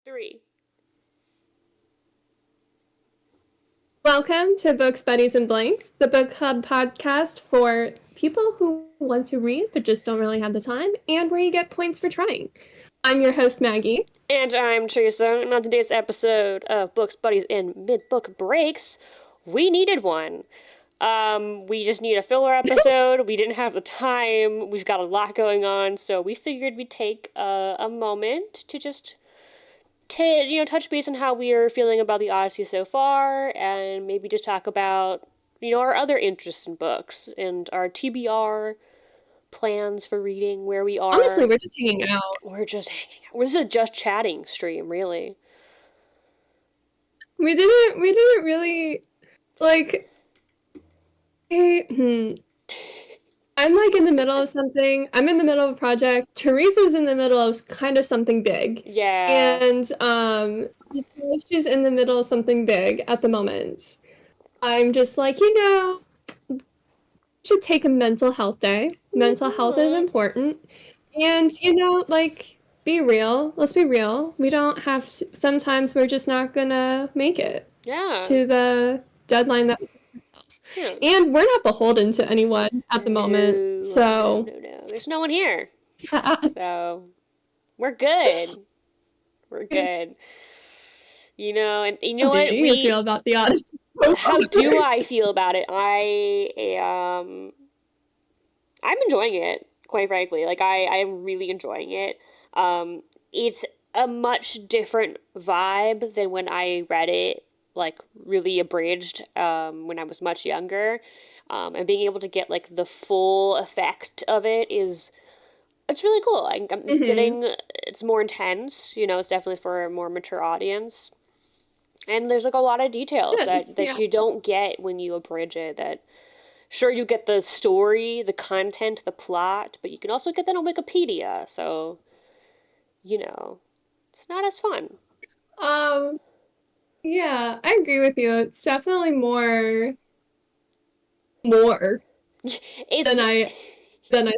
3. Welcome to Books, Buddies, and Blanks, the book club podcast for people who want to read but just don't really have the time, and where you get points for trying. I'm your host, Maggie. And I'm Theresa, and on today's episode of Books, Buddies, and Mid-Book Breaks, we needed one. We just need a filler episode. We didn't have the time. We've got a lot going on, so we figured we'd take a moment to just touch base on how we are feeling about the Odyssey so far, and maybe just talk about, our other interests in books, and our TBR plans for reading, where we are. Honestly, we're just hanging out. We're just hanging out. This is a just chatting stream, really. We didn't really, I'm in the middle of something. I'm in the middle of a project. Teresa's in the middle of kind of something big. Yeah. And she's in the middle of something big at the moment. I'm just should take a mental health day. Mental health is important. And, be real. Let's be real. We don't have to, sometimes we're just not gonna make it. Yeah. To the deadline that we set ourselves. Yeah. And we're not beholden to anyone at the moment. So no. There's no one here. So we're good. We're good. And you know what? How do you feel about the Odyssey? How do I feel about it? I'm enjoying it, quite frankly. I am really enjoying it. It's a much different vibe than when I read it, really abridged, when I was much younger. And being able to get, the full effect of it's really cool. I'm getting, it's more intense, it's definitely for a more mature audience. And there's, a lot of details that you don't get when you abridge it, that, sure, you get the story, the content, the plot, but you can also get that on Wikipedia, so, it's not as fun. Yeah, I agree with you. It's definitely more than I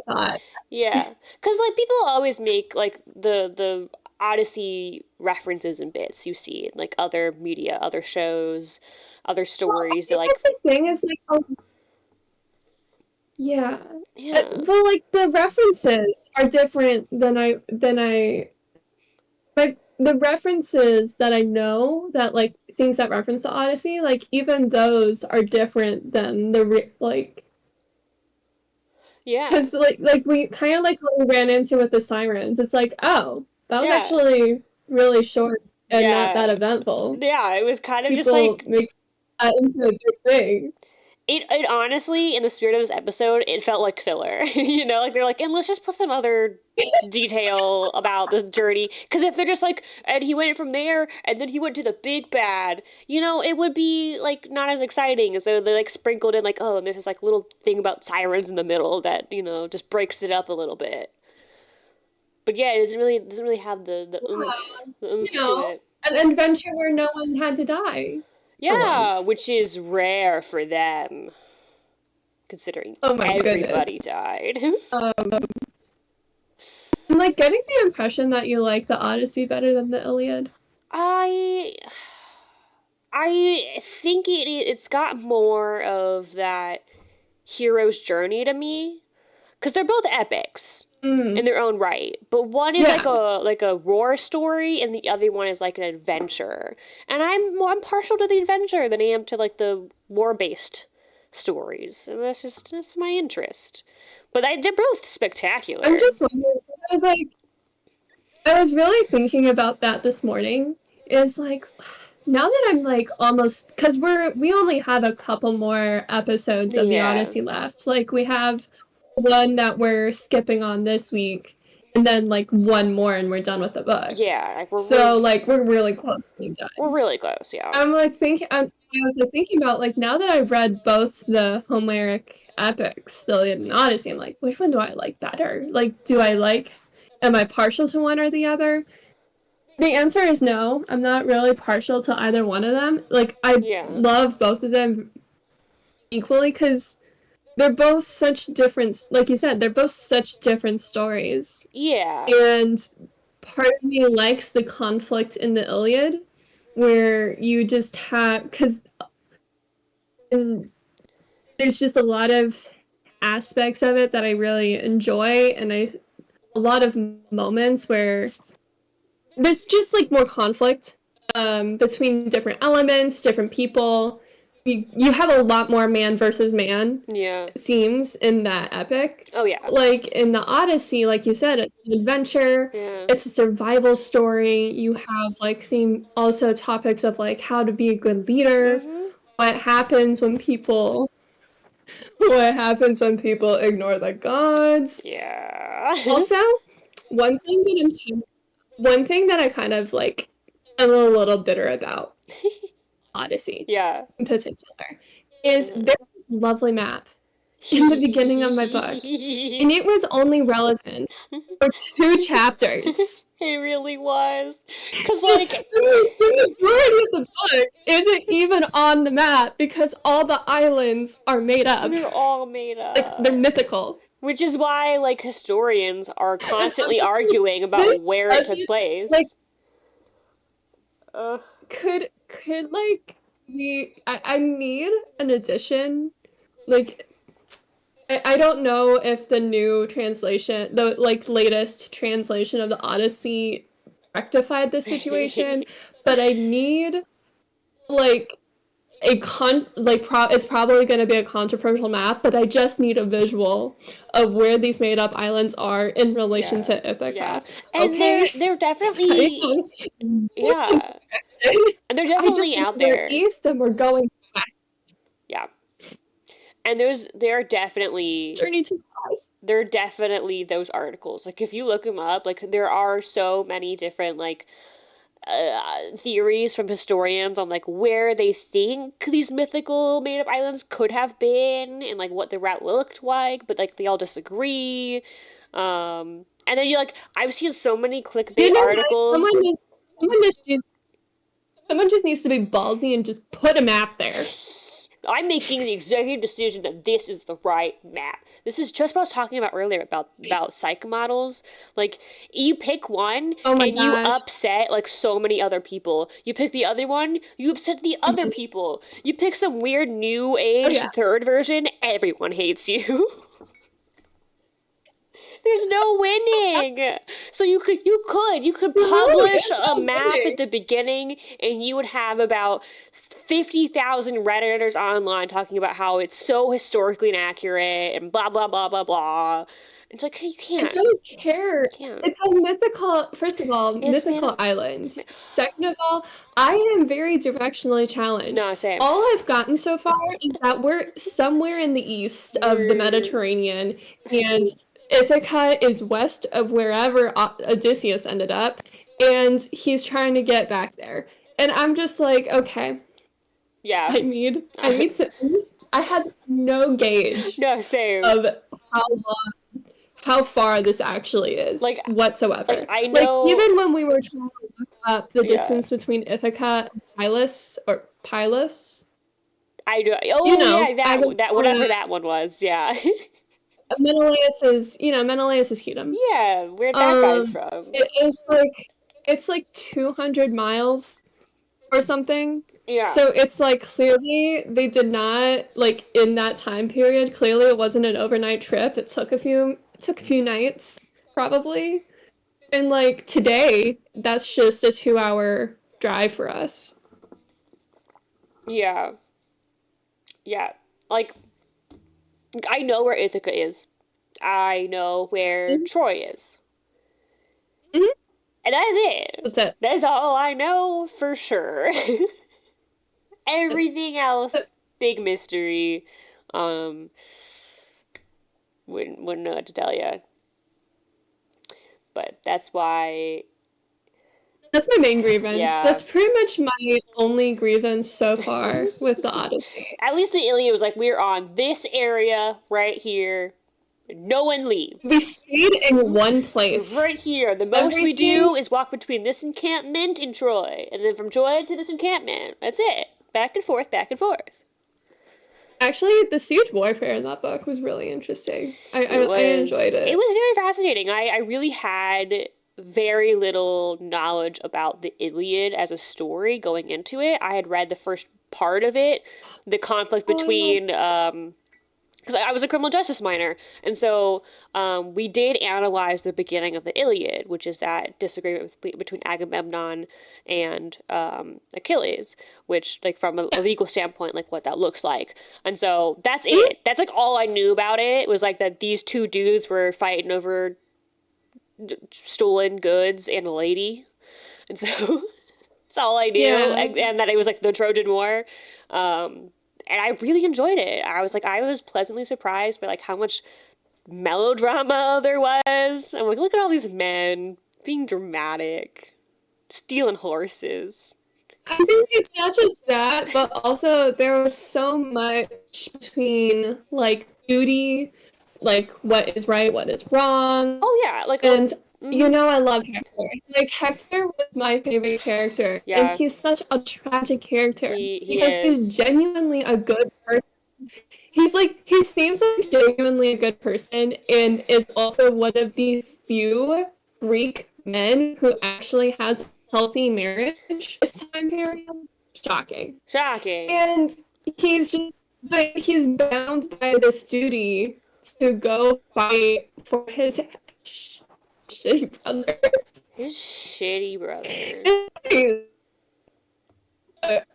thought. Yeah, because, people always make, the Odyssey references and bits you see in, other media, other shows, other stories. Well, the thing is, yeah. The references are different than the references that I know, that, things that reference the Odyssey, even those are different than yeah. Because, we kind of, what we ran into with the sirens, it's oh, that was actually really short and not that eventful. Yeah, it was kind of People make that into a big thing. It honestly, in the spirit of this episode, it felt like filler. They're and let's just put some other detail about the journey. Because if they're just and he went from there, and then he went to the big bad, it would be, not as exciting. And so they, sprinkled in, oh, and there's this, little thing about sirens in the middle that, just breaks it up a little bit. But yeah, it doesn't really have the oomph to it. An adventure where no one had to die. Yeah, which is rare for them, considering everybody died. I'm getting the impression that you like the Odyssey better than the Iliad. I think it's got more of that hero's journey to me, because they're both epics in their own right, but one is like a war story, and the other one is an adventure. And I'm partial to the adventure than I am to the war-based stories, and that's my interest. But they're both spectacular. I'm just wondering, I was really thinking about that this morning. Is now that I'm almost, because we only have a couple more episodes of the Odyssey left. We have one that we're skipping on this week, and then one more, and we're done with the book. Yeah, we're really close to being done. We're really close, yeah. I was thinking about now that I've read both the Homeric epics, the Iliad and Odyssey, I'm which one do I like better? Am I partial to one or the other? The answer is no. I'm not really partial to either one of them. I love both of them equally, because they're both such different, like you said, they're both such different stories. Yeah. And part of me likes the conflict in the Iliad, where you just have, because there's just a lot of aspects of it that I really enjoy, and a lot of moments where there's just like more conflict between different elements, different people. You have a lot more man versus man themes in that epic. Oh, yeah. Like in the Odyssey, like you said, it's an adventure. Yeah. It's a survival story. You have like also topics of like how to be a good leader. What happens when people ignore the gods. Yeah. Also, one thing that I kind of like am a little bitter about Odyssey in particular is there's this lovely map in the beginning of my book, and it was only relevant for 2 chapters. It really was. Because, like, the majority of the book isn't even on the map because all the islands are made up. They're all made up. Like, they're mythical. Which is why, like, historians are constantly arguing about where it took place. Like, could like I need an edition. Like, I don't know if the new translation, the like latest translation of the Odyssey rectified this situation, but I need like it's probably going to be a controversial map, but I just need a visual of where these made up islands are in relation to Ithaca. Yeah. And they're definitely and they're definitely out there. We're east and we're going west. Yeah. And there are definitely Journey to Knox. There are definitely those articles. Like, if you look them up, like, there are so many different, like, theories from historians on, like, where they think these mythical made-up islands could have been and, like, what the route looked like, but, like, they all disagree. And then I've seen so many clickbait articles. Someone just needs to be ballsy and just put a map there. I'm making the executive decision that this is the right map. This is just what I was talking about earlier about psych models. Like, you pick one you upset, like, so many other people. You pick the other one, you upset the other people. You pick some weird new age third version, everyone hates you. There's no winning. So you could publish a map at the beginning, and you would have about 50,000 Redditors online talking about how it's so historically inaccurate and blah, blah, blah, blah, blah. It's like, you can't. I don't care. It's a mythical, first of all, mythical islands. Second of all, I am very directionally challenged. No, same. All I've gotten so far is that we're somewhere in the east of the Mediterranean, and Ithaca is west of wherever Odysseus ended up, and he's trying to get back there. And I'm just like, okay. Yeah. I have no gauge. No, same. Of how far this actually is, like, whatsoever. Like, I know. Like, even when we were trying to look up the distance between Ithaca and Pylos. I do. Oh, that whatever that one was. Yeah. Menelaus is Hedum. Yeah, where that guy's from. It's like 200 miles or something. Yeah. So it's like, clearly they did not, like, in that time period, clearly it wasn't an overnight trip. It took a few nights, probably. And, like, today, that's just a 2-hour drive for us. Yeah. Yeah. Like, I know where Ithaca is. I know where Troy is. Mm-hmm. And that is it. That's it. That's all I know for sure. Everything else, big mystery. Wouldn't know what to tell you. But that's why. That's my main grievance. Yeah. That's pretty much my only grievance so far with the Odyssey. At least the Iliad was like, we're on this area right here. No one leaves. We stayed in one place. Right here. The most we do is walk between this encampment and Troy. And then from Troy to this encampment. That's it. Back and forth, back and forth. Actually, the siege warfare in that book was really interesting. I enjoyed it. It was very fascinating. I really had very little knowledge about the Iliad as a story going into it. I had read the first part of it, the conflict between because I was a criminal justice minor, and so we did analyze the beginning of the Iliad, which is that disagreement between Agamemnon and Achilles, which, like, from a legal standpoint, like, what that looks like. And so that's it. That's, like, all I knew about it, was, like, that these two dudes were fighting over stolen goods and a lady. And so that's all I knew. Yeah. And that it was, like, the Trojan War. And I really enjoyed it. I was pleasantly surprised by, like, how much melodrama there was. I'm like, look at all these men being dramatic, stealing horses. I think it's not just that, but also there was so much between, like, duty, like, what is right, what is wrong. Oh yeah, like, and you know, I love Hector. Like, Hector was my favorite character. Yeah. And he's such a tragic character. He because is. he's genuinely a good person. He seems like genuinely a good person, and is also one of the few Greek men who actually has a healthy marriage this time period. Shocking. And he's bound by this duty to go fight for his shitty brother. His shitty brother.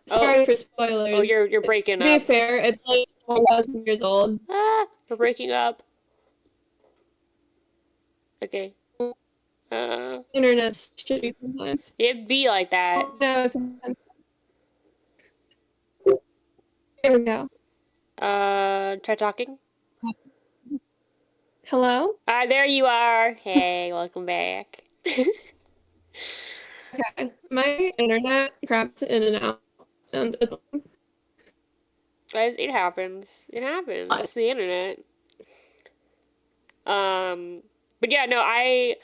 Sorry for spoilers. Oh, you're breaking up. To be fair, it's like 1,000 years old. We're breaking up. Okay. Internet's shitty sometimes. It'd be like that. No, sometimes. There we go. Try talking. Hello? There you are. Hey, welcome back. Okay. My internet craps in and out. And Guys, it happens. It happens. It's the internet. But yeah, no, I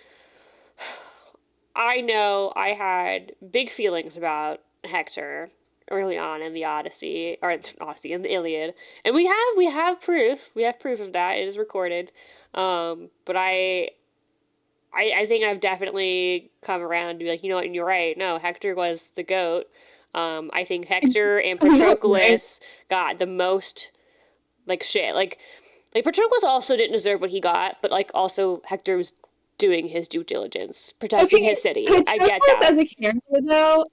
know I had big feelings about Hector early on in the Odyssey, in the Iliad, and we have proof. We have proof of that. It is recorded. But I think I've definitely come around to be like, you know what, and you're right. No, Hector was the GOAT. I think Hector and Patroclus got the most, like, shit. Like Patroclus also didn't deserve what he got, but, like, also Hector was doing his due diligence, protecting his city. I get that. As a character, though,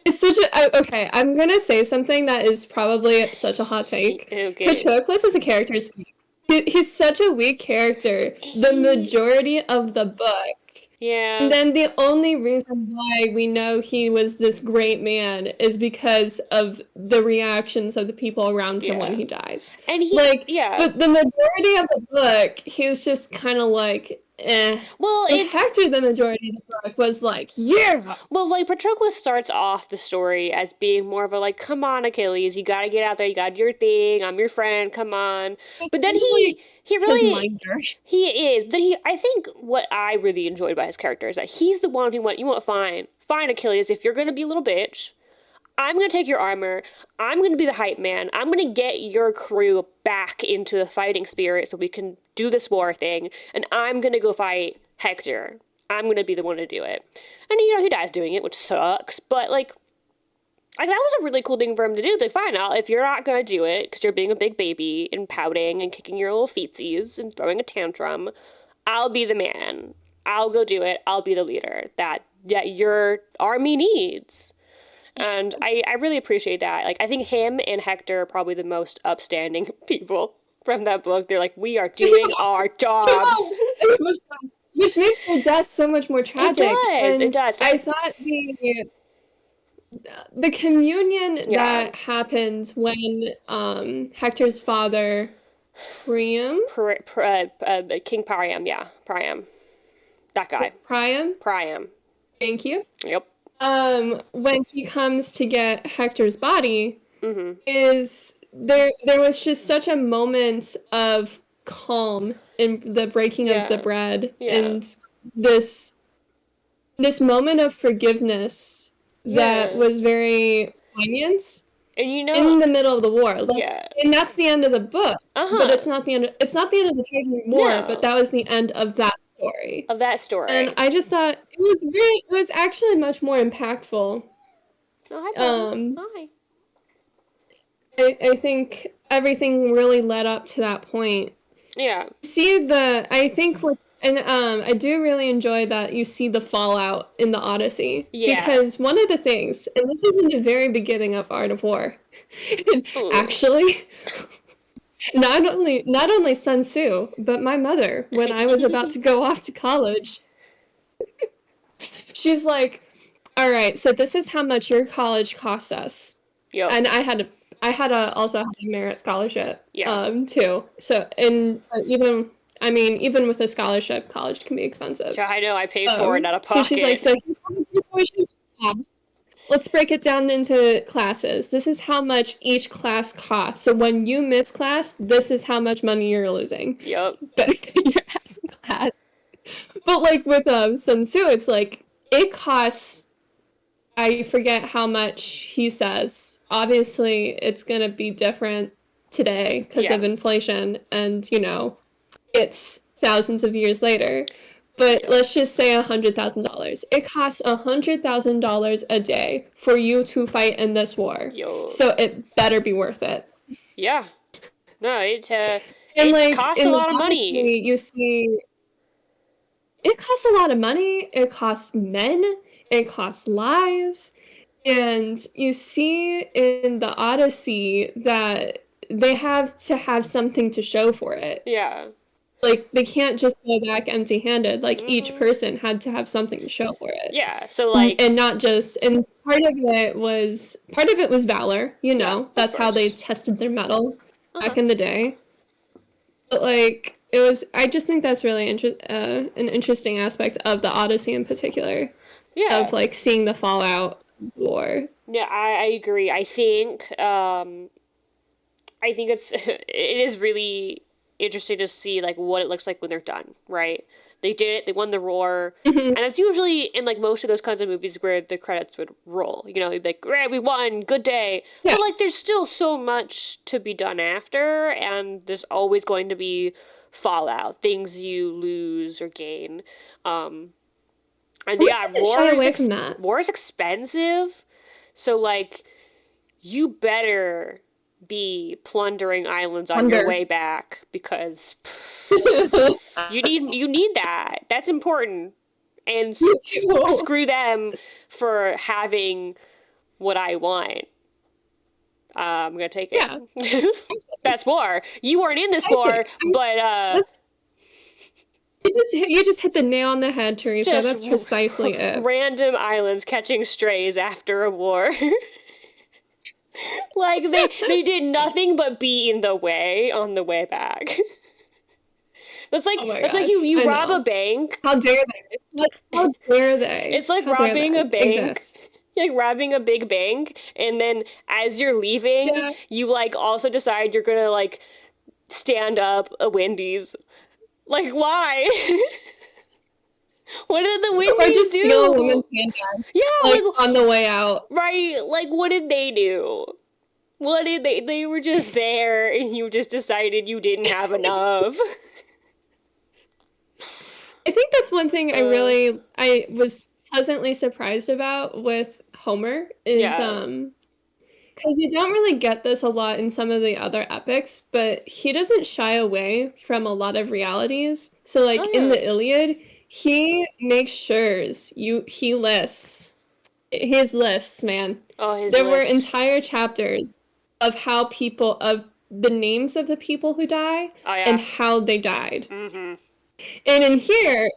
it's such a... Okay, I'm gonna say something that is probably such a hot take. Okay. Patroclus as a character is weak. He's such a weak character the majority of the book. Yeah. And then the only reason why we know he was this great man is because of the reactions of the people around him when he dies. And he, but the majority of the book, he was just kind of like, eh. Well, it's... Hector, the majority of the book, was like, yeah! Well, like, Patroclus starts off the story as being more of a, like, come on, Achilles, you gotta get out there, you gotta do your thing, I'm your friend, come on. But then he really... He is. But I think what I really enjoyed about his character is that he's the one who went, you know what, fine, Achilles, if you're gonna be a little bitch, I'm going to take your armor, I'm going to be the hype man, I'm going to get your crew back into the fighting spirit so we can do this war thing, and I'm going to go fight Hector. I'm going to be the one to do it. And, you know, he dies doing it, which sucks, but, like that was a really cool thing for him to do. Like, fine, if you're not going to do it, because you're being a big baby and pouting and kicking your little feetsies and throwing a tantrum, I'll be the man. I'll go do it. I'll be the leader that your army needs. And I really appreciate that. Like, I think him and Hector are probably the most upstanding people from that book. They're like, we are doing our jobs. Which makes the death so much more tragic. It does. I thought the communion that happened when Hector's father, Priam? King Priam, Priam. That guy. Priam. Thank you. Yep. When he comes to get Hector's body, is there was just such a moment of calm in the breaking of the bread and this moment of forgiveness that was very poignant. And you know, in the middle of the war, and that's the end of the book. But it's not the end. It's not the end of the Trojan War. But that was the end of that story. story. Of that story. And I just thought it was actually much more impactful. Oh, hi, Bobby. Hi. I think everything really led up to that point. Yeah. I do really enjoy that you see the fallout in the Odyssey. Yeah. Because one of the things, and this is in the very beginning of Art of War, actually, not only Sun Tzu, but my mother, when I was about to go off to college, she's like, all right, so this is how much your college costs us. Yep. And I also had a merit scholarship, Yeah. too. So, and even with a scholarship, college can be expensive. Yeah, I know, I paid for it out of pocket. So she's like, so let's break it down into classes. This is how much each class costs. So when you miss class, this is how much money you're losing. Yep. Better get your ass in class. But like with Sun Tzu, it's like, it costs, I forget how much he says. Obviously, it's going to be different today because of inflation, and, it's thousands of years later. But let's just say $100,000. It costs $100,000 a day for you to fight in this war. So it better be worth it. Yeah. No, it like, costs a lot of money. You see, it costs a lot of money. It costs men. It costs lives. And you see in the Odyssey that they have to have something to show for it. Yeah. Like, they can't just go back empty-handed. Like, each person had to have something to show for it. Yeah, so, like... And not just... And part of it was valor, That's how they tested their mettle back in the day. But, like, it was... I just think that's really an interesting aspect of the Odyssey in particular. Yeah. Of, like, seeing the fallout war. Yeah, I agree. I think it is really interesting to see, like, what it looks like when they're done, right? They did it, they won the war, and that's usually in, like, most of those kinds of movies where the credits would roll, you'd be like, great, we won, good day. Yeah. But, like, there's still so much to be done after, and there's always going to be fallout, things you lose or gain. And war is expensive, so, like, you better be plundering islands on your way back, because you need that. That's important. And screw them for having what I want. I'm gonna take it. Yeah. That's war. You weren't in this war, but You just hit the nail on the head, Theresa. That's precisely it. Random islands catching strays after a war. Like, they did nothing but be in the way on the way back. That's like you rob a bank. How dare they? How dare they? It's like robbing a bank. Like robbing a big bank, and then as you're leaving, you, like, also decide you're gonna, like, stand up a Wendy's. Like, why? What did the Wendy's do? Or just steal a woman's handbag. Yeah, like, on the way out. Right, like, what did they do? What did they were just there, and you just decided you didn't have enough. I think that's one thing I was pleasantly surprised about with Homer, is, because you don't really get this a lot in some of the other epics, but he doesn't shy away from a lot of realities. So, like, in the Iliad, he makes sure he lists his lists, man. There were entire chapters of of the names of the people who die and how they died. Mm-hmm. And in here,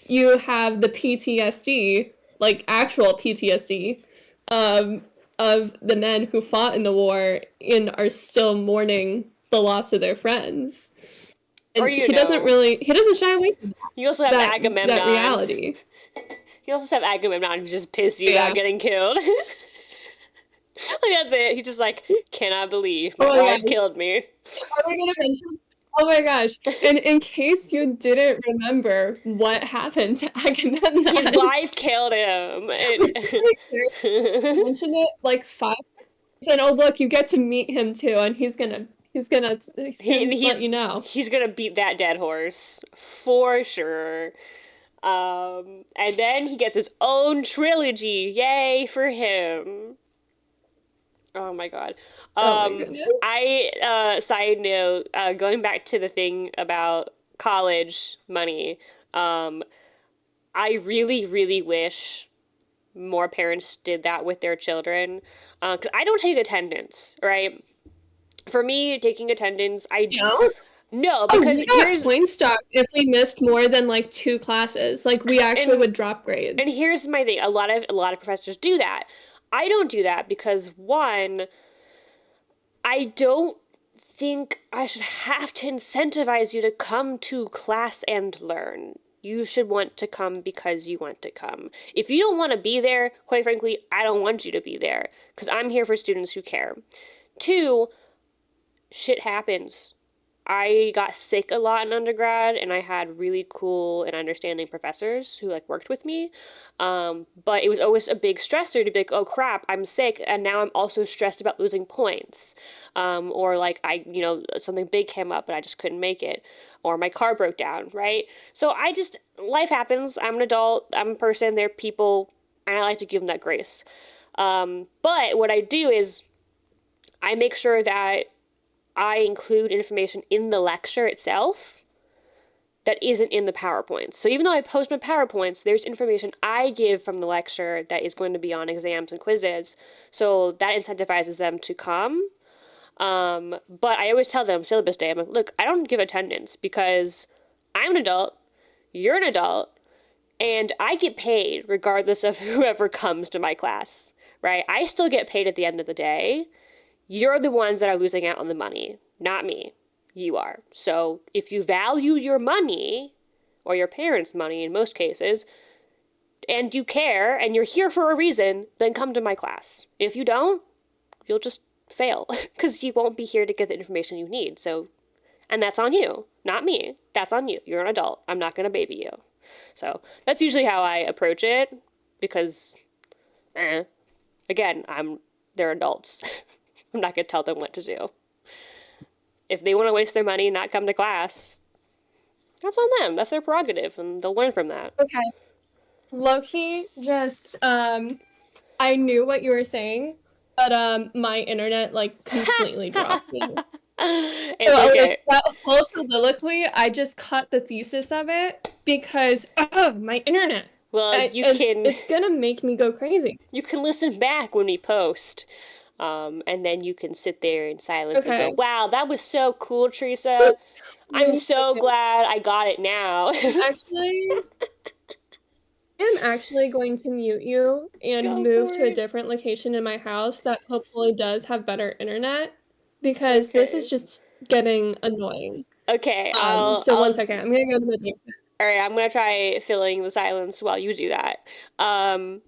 you have the PTSD, like actual PTSD, of the men who fought in the war and are still mourning the loss of their friends. And he doesn't shy away from that. You also have Agamemnon. That reality. You also have Agamemnon who just pissed you about getting killed. Like, that's it. He's just like, cannot believe my wife killed me. Are we gonna mention? Oh my gosh. And in case you didn't remember what happened to Agamemnon. His wife killed him. And... mentioned it like 5 times. And oh look, you get to meet him too, and he's gonna let you know. He's gonna beat that dead horse for sure. And then he gets his own trilogy. Yay for him. Oh my God. Oh my goodness. Side note, going back to the thing about college money, um, I really, really wish more parents did that with their children. Because I don't take attendance, right? For me, taking attendance, Don't? no, Oh, because we got points docked if we missed more than like two classes. Like we actually and would drop and grades. here's my thing. A lot of professors do that. I don't do that because one, I don't think I should have to incentivize you to come to class and learn. You should want to come because you want to come. If you don't want to be there, quite frankly, I don't want you to be there because I'm here for students who care. Two, shit happens. I got sick a lot in undergrad, and I had really cool and understanding professors who like worked with me. But it was always a big stressor to be like, oh crap, I'm sick, and now I'm also stressed about losing points. Or like something big came up and I just couldn't make it, or my car broke down, right? So life happens. I'm an adult. I'm a person. They're people, and I like to give them that grace. But what I do is I make sure that I include information in the lecture itself that isn't in the PowerPoints. So even though I post my PowerPoints, there's information I give from the lecture that is going to be on exams and quizzes. So that incentivizes them to come. But I always tell them syllabus day, I'm like, look, I don't give attendance because I'm an adult, you're an adult, and I get paid regardless of whoever comes to my class, right? I still get paid at the end of the day. You're the ones that are losing out on the money, not me. You are. So if you value your money, or your parents' money in most cases, and you care, and you're here for a reason, then come to my class. If you don't, you'll just fail, because you won't be here to get the information you need. And that's on you, not me. That's on you. You're an adult. I'm not going to baby you. So that's usually how I approach it, because, again, they're adults. I'm not going to tell them what to do. If they want to waste their money and not come to class, that's on them. That's their prerogative, and they'll learn from that. Okay. Low-key, just I knew what you were saying, but my internet like completely dropped me. It's So okay. like, that whole soliloquy, I just cut the thesis of it because my internet. Well, It's gonna make me go crazy. You can listen back when we post. And then you can sit there in silence and Okay. go, wow, that was so cool, Theresa. I'm so glad I got it now. Actually, I'm actually going to mute you and Go move for to a it. different location in my house that hopefully does have better internet because this is Okay. just getting annoying. Okay, So one second, I'm gonna go to the basement. all right, I'm gonna try filling the silence while you do that. Um,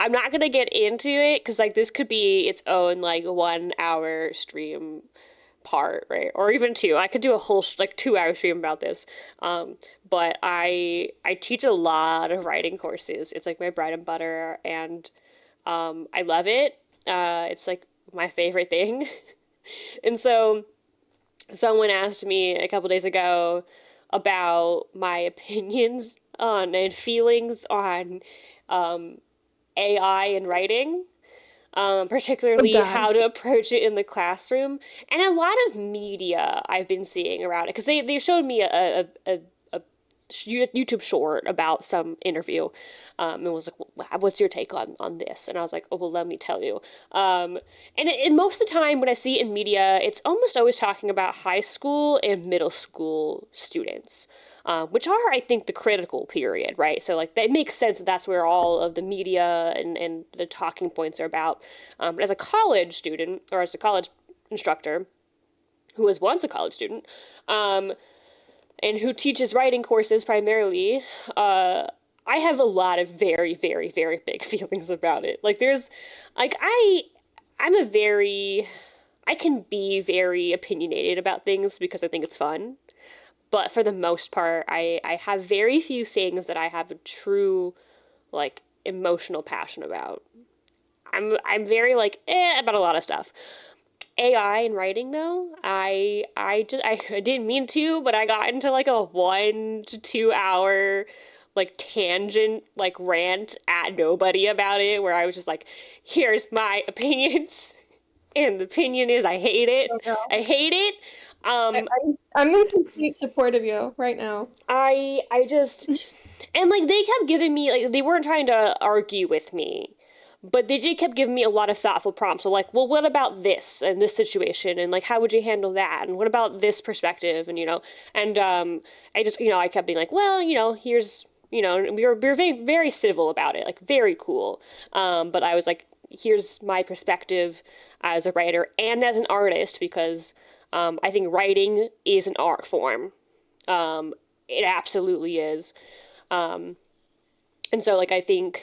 I'm not gonna get into it because like this could be its own like 1 hour stream part, right? Or even two. I could do a whole like 2 hour stream about this. Um, but I teach a lot of writing courses. It's like my bread and butter, and I love it. It's like my favorite thing. And so someone asked me a couple days ago about my opinions on and feelings on um, AI and writing, Oh particularly God. how to approach it in the classroom, and a lot of media I've been seeing around it because they showed me a YouTube short about some interview, and was like, "What's your take on this?" And I was like, "Oh well, let me tell you." And most of the time, when I see it in media, it's almost always talking about high school and middle school students. Which are, I think, the critical period, right? So, like, that makes sense that that's where all of the media and the talking points are about. But as a college student, or as a college instructor, who was once a college student, um, and who teaches writing courses primarily, I have a lot of very, very, very big feelings about it. Like, like, I'm I can be very opinionated about things because I think it's fun. But for the most part, I have very few things that I have a true, like, emotional passion about. I'm very, like, about a lot of stuff. AI and writing though, I didn't mean to, but I got into like a 1 to 2 hour like tangent like rant at nobody about it where I was just like, here's my opinions. And the opinion is I hate it. Oh, no. I hate it. I'm in complete support of you right now. I just and like they kept giving me like they weren't trying to argue with me, but they did kept giving me a lot of thoughtful prompts. So like, well, what about this and this situation, and like how would you handle that, and what about this perspective, and and I just I kept being like, well, here's and we were very very civil about it, like very cool. But I was like, here's my perspective as a writer and as an artist because I think writing is an art form. It absolutely is. And so like I think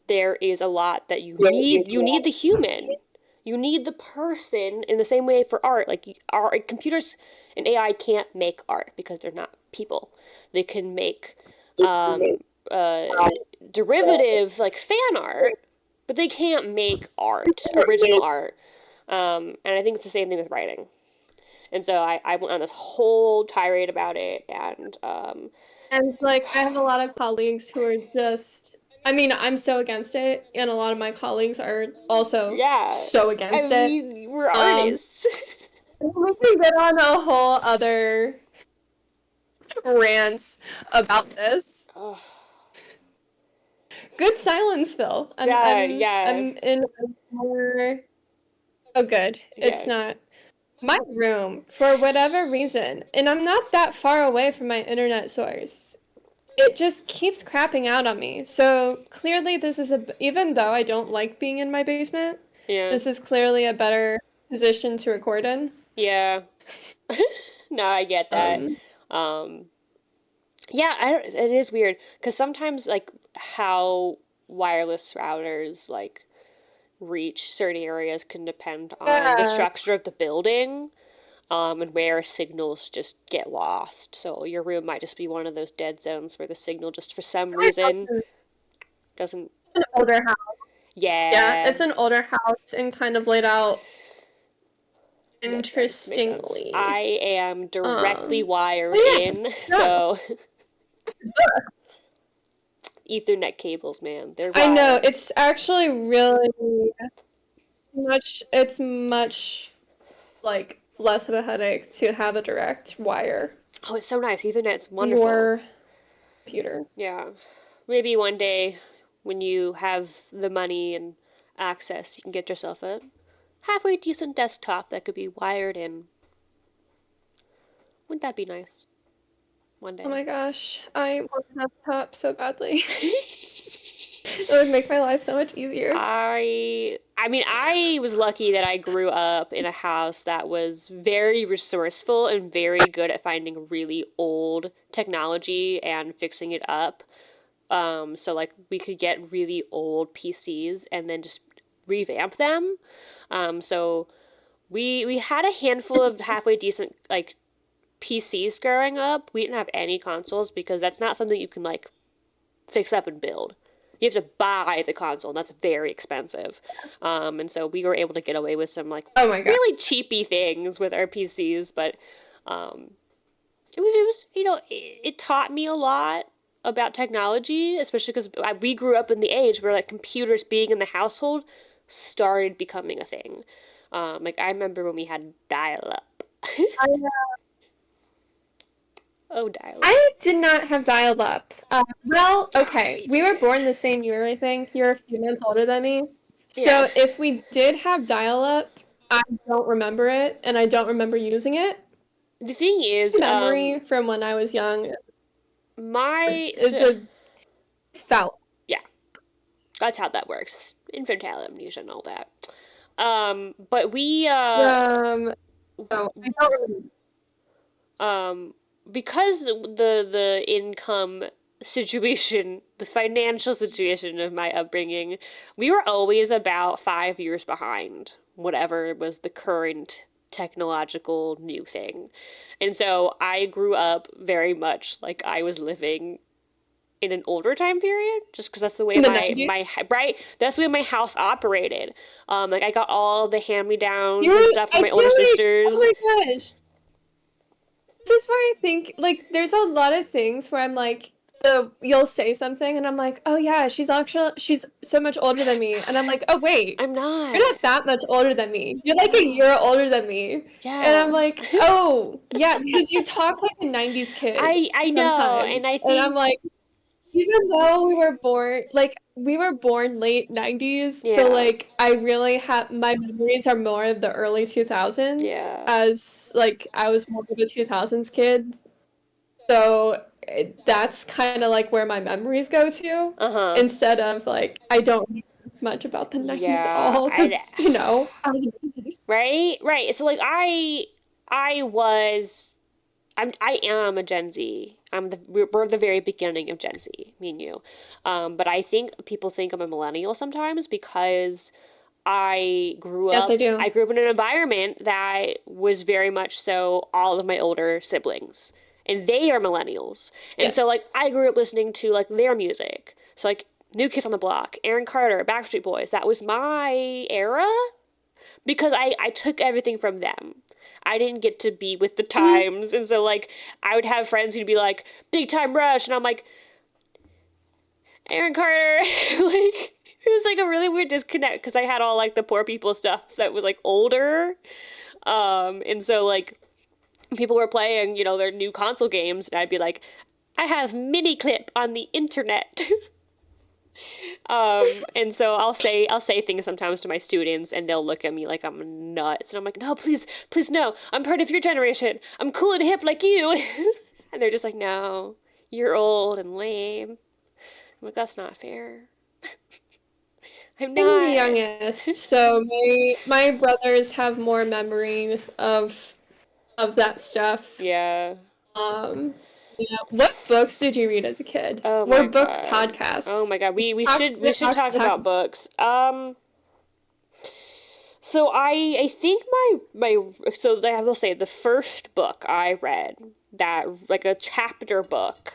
there is a lot that you need the human. You need the person in the same way for art. Like our computers and AI can't make art because they're not people. They can make derivative like fan art, but they can't make art, original art. And I think it's the same thing with writing. And so I went on this whole tirade about it, and like I have a lot of colleagues who are just, I mean, I'm so against it, and a lot of my colleagues are also so against it. We're artists. We can get on a whole other rants about this. Oh. Good silence, Phil. I'm in a more... Oh, good. It's not. My room, for whatever reason, and I'm not that far away from my internet source, it just keeps crapping out on me. So clearly this is even though I don't like being in my basement, this is clearly a better position to record in. Yeah. No, I get that. It is weird because sometimes like how wireless routers like reach certain areas can depend on the structure of the building, and where signals just get lost. So your room might just be one of those dead zones where the signal just for some reason doesn't. An older house. Yeah, it's an older house and kind of laid out interestingly. I am directly wired in, so Ethernet cables, man. They're wild. I know, it's actually really much like less of a headache to have a direct wire. Oh, it's so nice. Ethernet's wonderful. Your computer. Yeah. Maybe one day when you have the money and access, you can get yourself a halfway decent desktop that could be wired in. Wouldn't that be nice? One day. Oh my gosh, I want a desktop so badly. It would make my life so much easier. I mean, I was lucky that I grew up in a house that was very resourceful and very good at finding really old technology and fixing it up. So like we could get really old PCs and then just revamp them. So we had a handful of halfway decent like PCs growing up. We didn't have any consoles because that's not something you can like fix up and build. You have to buy the console, and that's very expensive. And so we were able to get away with some like really cheapy things with our PCs, but it was it taught me a lot about technology, especially because we grew up in the age where like computers being in the household started becoming a thing. Like I remember when we had dial-up. Oh, dial-up. I did not have dial-up. Well, okay, we were born the same year, I think. You're a few months older than me. So if we did have dial-up, I don't remember it, and I don't remember using it. The thing is, memory from when I was young. It's foul. Yeah, that's how that works. Infantile amnesia and all that. But we no, I don't remember. Because the income situation, the financial situation of my upbringing, we were always about 5 years behind whatever was the current technological new thing. And so I grew up very much like I was living in an older time period, just because that's the way that's the way my house operated. Like I got all the hand-me-downs and stuff from my older sisters. Oh my gosh. This is where I think, like, there's a lot of things where I'm like, you'll say something and I'm like, oh yeah, she's so much older than me. And I'm like, oh wait, I'm you're not. not that much older than me. You're like a year older than me. And Yeah. I'm like, oh yeah, because you talk like a 90s kid I know, and sometimes. I And I'm think like, even though we were born late 90s, so yeah, like I really have my memories are more of the early 2000s yeah. as like I was more of a 2000s kid. So that's kind of like where my memories go to Uh-huh. instead of like I don't remember much about the 90s at Yeah, all I because, I was a baby. right? Right. So like I was I am a Gen Z. We're the very beginning of Gen Z, me and you. But I think people think I'm a millennial sometimes because Yes, I do. I grew up in an environment that was very much so all of my older siblings. And they are millennials. And so Yes. like I grew up listening to like their music. So like New Kids on the Block, Aaron Carter, Backstreet Boys. That was my era because I took everything from them. I didn't get to be with the Mhm. times. And so like I would have friends who'd be like, Big Time Rush, and I'm like, Aaron Carter. Like it was like a really weird disconnect because I had all like the poor people stuff that was like older. And so like people were playing, their new console games, and I'd be like, I have mini clip on the internet. And so I'll say things sometimes to my students, and they'll look at me like I'm nuts, and I'm like, no, please, please, no, I'm part of your generation. I'm cool and hip like you. And they're just like, no, you're old and lame. I'm like, that's not fair. I'm I'm the not. youngest, so my brothers have more memory of that stuff. Yeah. Um, yeah. What books did you read as a kid? Oh We're my book god. Oh podcasts. my god. We should Talk to talk talk. about books. So I think I will say the first book I read that like a chapter book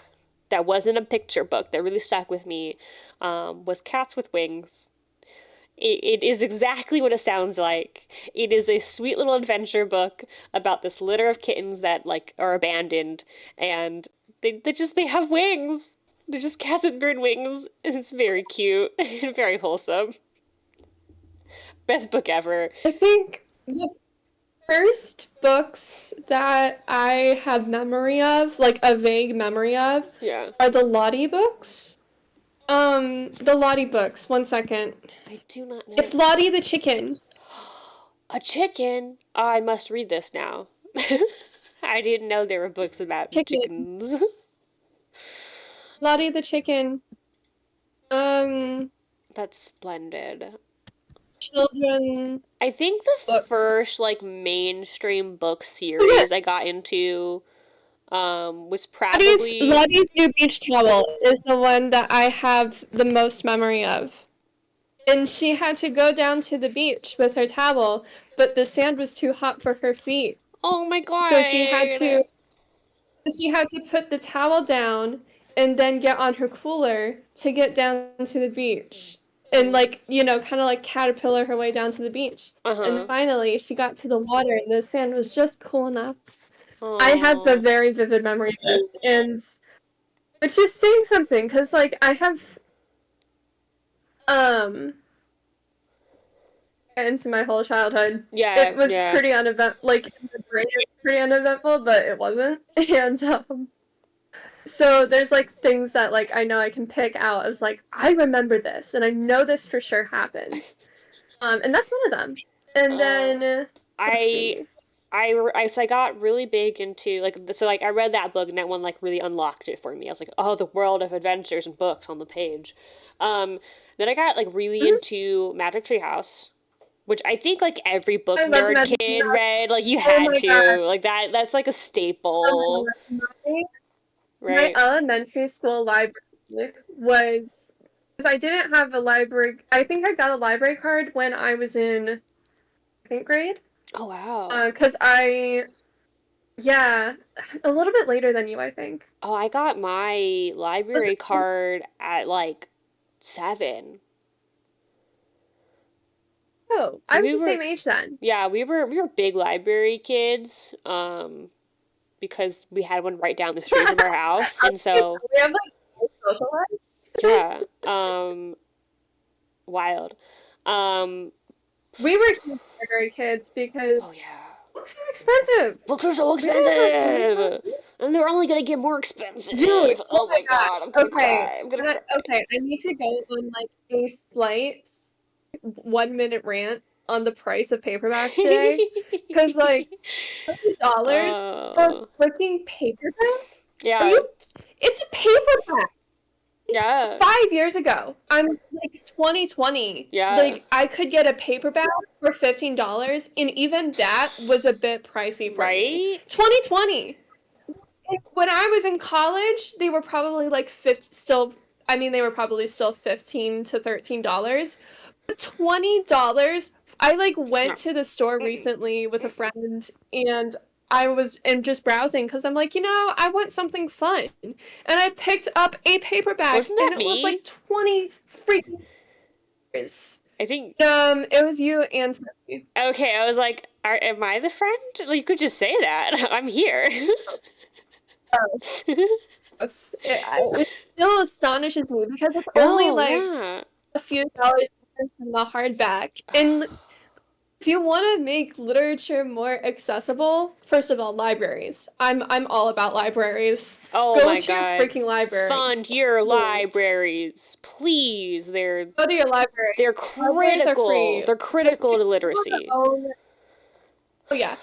that wasn't a picture book that really stuck with me was Cats with Wings. It is exactly what it sounds like. It is a sweet little adventure book about this litter of kittens that like are abandoned, and they have wings. They're just cats with bird wings, and it's very cute and very wholesome. Best book ever. I think the first books that I have memory of, like a vague memory of, Yeah. are the Lottie books. The Lottie books. One second. I do not know. It's Lottie the chicken. A chicken? I must read this now. I didn't know there were books about Chicken. chickens. Lottie the chicken. Um, That's splendid. children I think the book. first like mainstream book Oh, series I yes. got into was Lottie's probably Lottie's new beach towel is the one that I have the most memory of. And she had to go down to the beach with her towel, but the sand was too hot for her feet. oh my So she had god. to she had to put the towel down and then get on her cooler to get down to the beach. And like, kind of like caterpillar her way down to the beach. And Uh-huh. finally she got to the water and the sand was just cool enough. I have a Oh. very vivid memory of this, and which is saying something because like I have um into my whole childhood. Yeah, It was yeah. pretty like in the brain it was pretty uneventful, but it wasn't. And so there's like things that like I know I can pick out as like I remember this and I know this for sure happened. And that's one of them. And Oh. then let's I see. so I got really big into like so like I read that book and that one like really unlocked it for me. I was like, oh, the world of adventures and books on the page. Um, then I got like really Mhm. into Magic Tree House, which I think like every book I love nerd Magic kid Kingdom. read. Like you Oh had my to god. like that's like a Oh my staple, gosh. My right? elementary school library was because I didn't have a library. I think I got a library card when I was in second grade. Oh wow. Because yeah, a little bit later than you, I think. Oh, I got my Was library it? card at like 7. Oh, I was We the were same age then. Yeah, we were big library kids, because we had one right down the street from our house, and so We have like social life. Yeah. Wild. Um, We were huge library kids oh because yeah. books are expensive. Books are so We didn't have expensive! And they're only gonna get more expensive. Dude, Oh oh my my god, I'm gonna gosh. Okay. cry. I'm gonna cry. Okay, I need to go on like a slight 1 minute rant on the price of paperbacks today. Because like $30 for Oh. freaking paperback? Are Yeah. you it's a paperback. Yeah. 5 years ago. I'm like 2020. Yeah. Like I could get a paperback for $15 and even that was a bit pricey for me. Right? 2020. When I was in college, they were probably like they were probably still $15 to $13. But $20, I like No. went to the store recently with a friend and just browsing because I'm like, I want something fun. And I picked up a paperback Wasn't and that it was me? like 20 freaking dollars. I think. It was you and Sophie. Okay, I was like, am I the friend? Like, you could just say that. I'm here. It still astonishes me because it's only Oh, like yeah. a few dollars difference from the hardback. And if you want to make literature more accessible, first of all, libraries. I'm all about libraries. Oh Go my to your god. freaking library. Fund your libraries, please. Go to your library. They're Libraries are critical. free. They're critical to literacy. Oh yeah.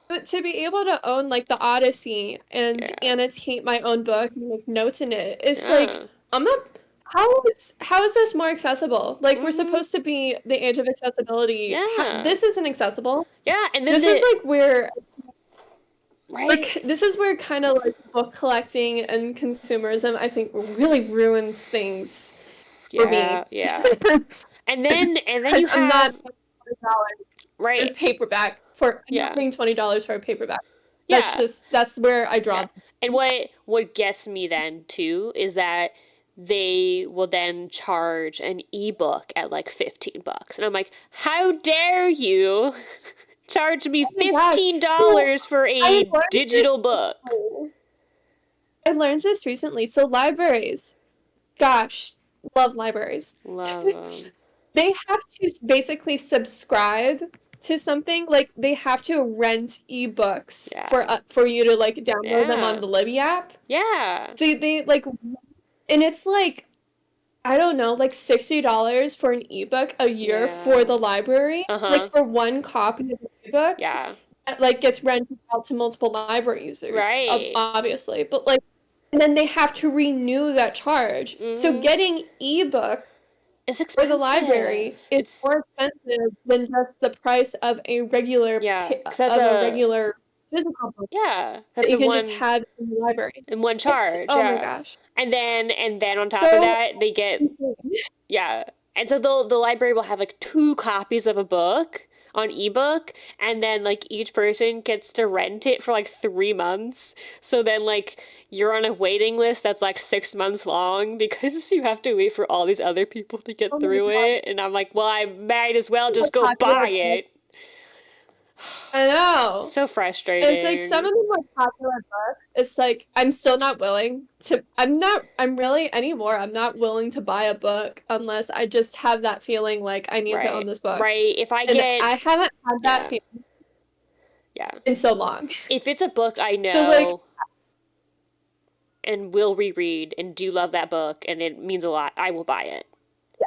But to be able to own like the Odyssey and Yeah. annotate my own book and make notes in it, it's Yeah. like how is this more accessible? Like we're Mhm. supposed to be the age of accessibility. Yeah. This isn't accessible. Yeah, and then This is like where right? like this is where kind of like book collecting and consumerism I think really ruins things for me. Yeah. And then you I'm not have $20 right. paperback for Yeah. paying $20 for a paperback. Yeah. That's where I draw. Yeah. And what gets me then too is that they will then charge an ebook at like $15. And I'm like, how dare you charge me $15 for a digital book? I learned this recently. So libraries, gosh, love libraries. Love them. They have to basically subscribe to something. Like they have to rent ebooks for you to like download them on the Libby app. Yeah. So they like, and it's like, I don't know, like $60 for an ebook a year for the library. Like for one copy of the ebook. Yeah. That like gets rented out to multiple library users. Right. Obviously. But like, and then they have to renew that charge. So getting ebook for the library is more expensive than just the price of a regular regular physical book. Yeah, that you can just have in the library. In one charge. Oh my gosh. And then on top of that, they get and so the library will have like 2 copies of a book on ebook, and then like each person gets to rent it for like 3 months. So then like you're on a waiting list that's like 6 months long because you have to wait for all these other people to get through it. And I'm like, well, I might as well just go buy it. I know. So frustrating. It's like some of the more popular books, it's like I'm still not willing to I'm not willing to buy a book unless I just have that feeling like I need to own this book. Right. If I haven't had that feeling in so long. If it's a book I know so, like, and will reread and do love that book and it means a lot, I will buy it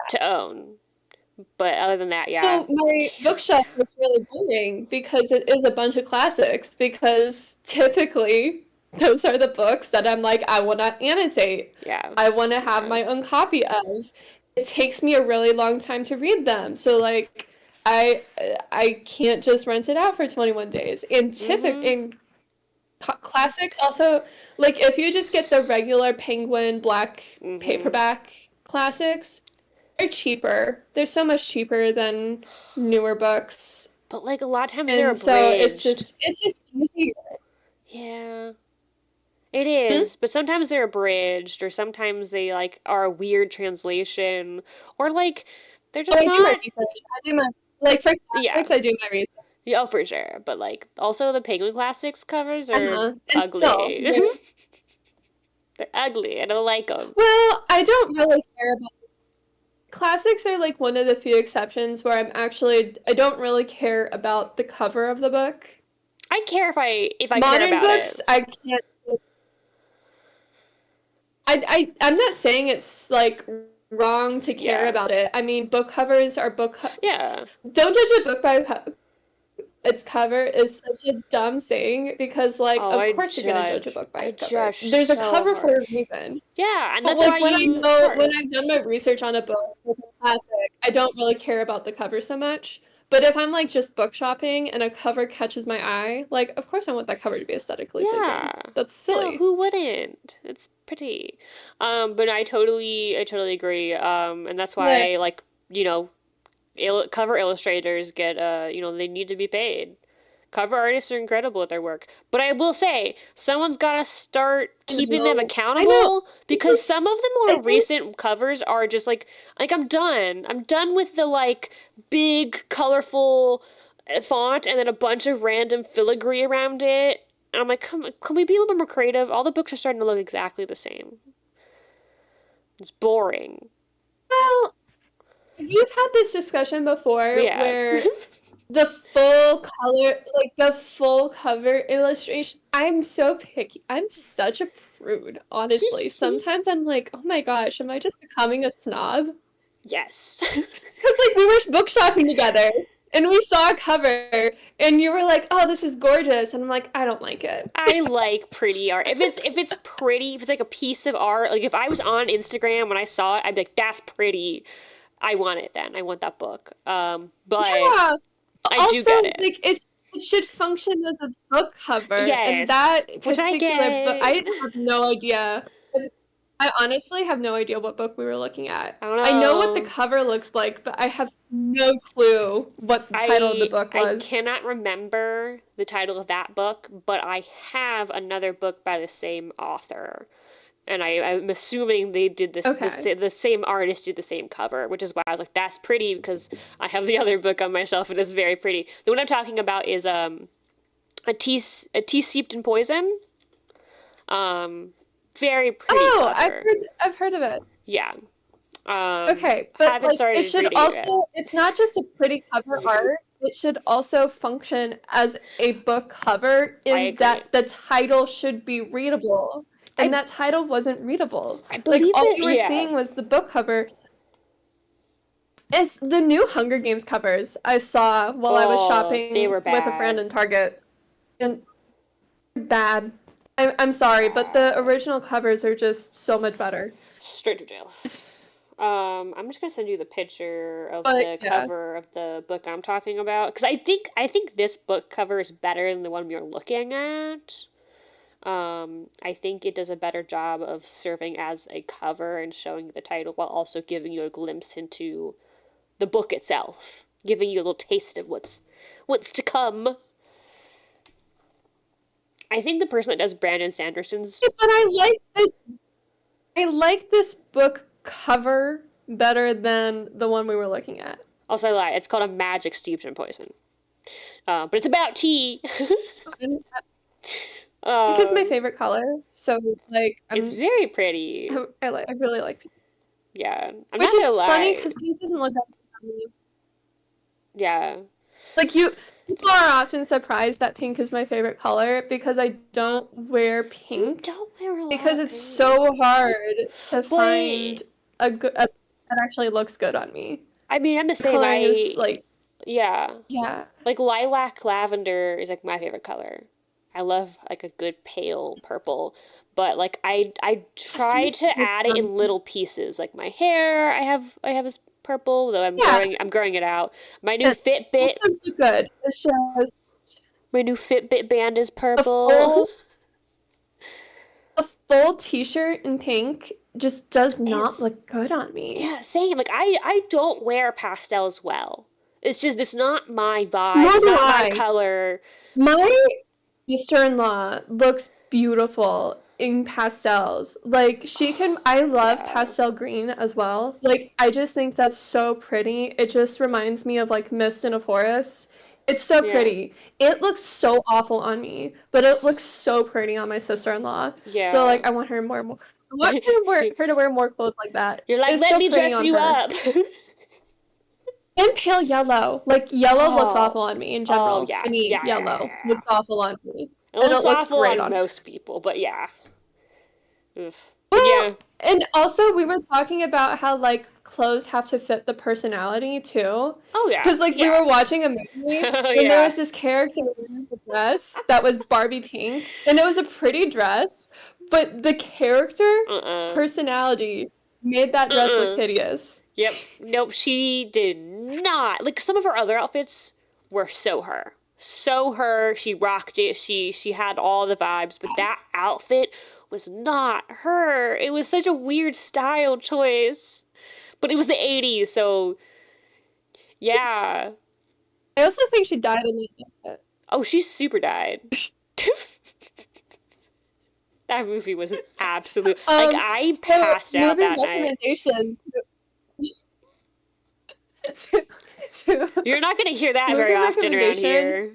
to own. But other than that, So my bookshelf looks really boring because it is a bunch of classics, because typically those are the books that I'm like, I want to annotate. Yeah. I want to have my own copy of. It takes me a really long time to read them. So like I can't just rent it out for 21 days. And in classics also, like if you just get the regular Penguin black paperback classics, they're cheaper. They're so much cheaper than newer books. But like a lot of times they're abridged. So it's just easier. Yeah. It is, but sometimes they're abridged, or sometimes they like are a weird translation, or like they're just I do my research. I do my for classics. I do my research. Yeah, oh, for sure. But like also the Penguin Classics covers are ugly. Still, They're ugly. I don't like them. Well, I don't really care about classics are like one of the few exceptions where I don't really care about the cover of the book. I care if I care Modern about books, it. I can't. I'm not saying it's like wrong to care Yeah. about it. I mean, book covers are Yeah. don't judge a book by its cover is such a dumb saying because, like, Oh, of course you're gonna judge a book by I its cover. judge There's a so cover for a harsh. reason. Yeah, and But that's why like when you charge. I've done my research on a book, like a classic, I don't really care about the cover so much. But if I'm like just book shopping and a cover catches my eye, like of course I want that cover to be aesthetically pleasing. Yeah. That's No, silly. who wouldn't? It's pretty. But I totally agree. And that's Yeah. why, like, cover illustrators get, they need to be paid. Cover artists are incredible at their work. But I will say, someone's got to start I keeping them know. I know. accountable because some of the I more think recent covers are just like I'm done. I'm done with the like big colorful font and then a bunch of random filigree around it. And I'm like, can we be a little bit more creative? All the books are starting to look exactly the same. It's boring. well, you've had this discussion before We have. where the full color, like the full cover illustration. I'm so picky. I'm such a prude, honestly. Sometimes I'm like, oh my gosh, am I just becoming a snob? Yes. Because like we were book shopping together and we saw a cover and you were like, oh, this is gorgeous. And I'm like, I don't like it. I like pretty art. If it's pretty, if it's like a piece of art, like if I was on Instagram when I saw it, I'd be like, that's pretty. I want it then. I want that book. But Yeah. I Also, do get it. like it should function as a book cover, and Yes, that which I particular book, get. I have no idea. I honestly have no idea what book we were looking at. I don't I know what the know. cover looks like, but I have no clue what the title of the book I was. cannot remember the title of that book, but I have another book by the same author. And I'm assuming they did this Okay. the same artist did the same cover, which is why I was like, that's pretty because I have the other book on my shelf and it's very pretty. The one I'm talking about is a tea steeped in poison. Very pretty Oh, cover. I've heard of it. Yeah. Okay, but Haven't like started it should reading it yet. also, it's not just a pretty cover art, it should also function as a book cover I in agree. that the title should be readable. And I that title wasn't readable. I Like believe all it. you were Yeah. seeing was the book cover. It's the new Hunger Games covers I saw while I was Oh, shopping they were with a friend bad. in Target. And bad. I'm sorry, but the original covers are just so much better. Straight to jail. I'm just gonna send you the picture of But the yeah. cover of the book I'm talking about because I think this book cover is better than the one we are looking at. I think it does a better job of serving as a cover and showing the title while also giving you a glimpse into the book itself, giving you a little taste of what's to come. I think the person that does Brandon Sanderson's But I like this book cover better than the one we were looking at. also I lied. It's called A Magic Steeped in Poison, but it's about tea. Pink is my um, favorite color, so like it's very pretty. I really like pink. Yeah, I'm Which not gonna is funny lie. because pink doesn't look that good on me. Yeah, Like people are often surprised that pink is my favorite color because I don't wear you pink don't wear a lot because of it's pink. so hard to find But that actually looks good on me. I mean, I'm the same. Coloring is like Yeah, yeah. like lilac lavender is like my favorite color. I love like a good pale purple, but like I try Seems to like add it in little pieces. Like my hair, I have is purple, though yeah, I'm growing it out. My new it Fitbit, looks good. It shows my new Fitbit band is a purple. full a full t-shirt in pink just does not It's look good on me. yeah, same. Like I don't wear pastels well. It's not my vibe. Nor It's do not my I. color. My sister-in-law looks beautiful in pastels. Like I love Yeah. pastel green as well. Like I just think that's so pretty. It just reminds me of like mist in a forest. It's so Yeah. pretty. It looks so awful on me, but it looks so pretty on my sister-in-law. So Yeah. like I want her more. I want her to wear more clothes like that. You're like, It's let so me pretty dress on you her. up. And pale yellow. Like yellow looks Oh. awful on me in Oh general. yeah. Any Yeah, yeah, yellow yeah, yeah. looks awful on me. It And it looks looks awful great on on her. most people, but yeah. Oof. But yeah. Well, and also we were talking about how like clothes have to fit the personality too. Oh yeah. Because like we Yeah. were watching a movie Oh when there yeah. was this character wearing a dress that was Barbie pink, and it was a pretty dress, but the character Uh-uh. personality made that dress look Uh-uh. hideous. Yep. Nope, she did not. Like some of her other outfits were so her. So her. She rocked it. She had all the vibes, but that outfit was not her. It was such a weird style choice. But it was the 80s, so yeah. I also think she died in the outfit. Oh, she super died. That movie was an absolute like I So passed out movie that night. recommendations to, to, You're not gonna hear that very movie often around recommendation here.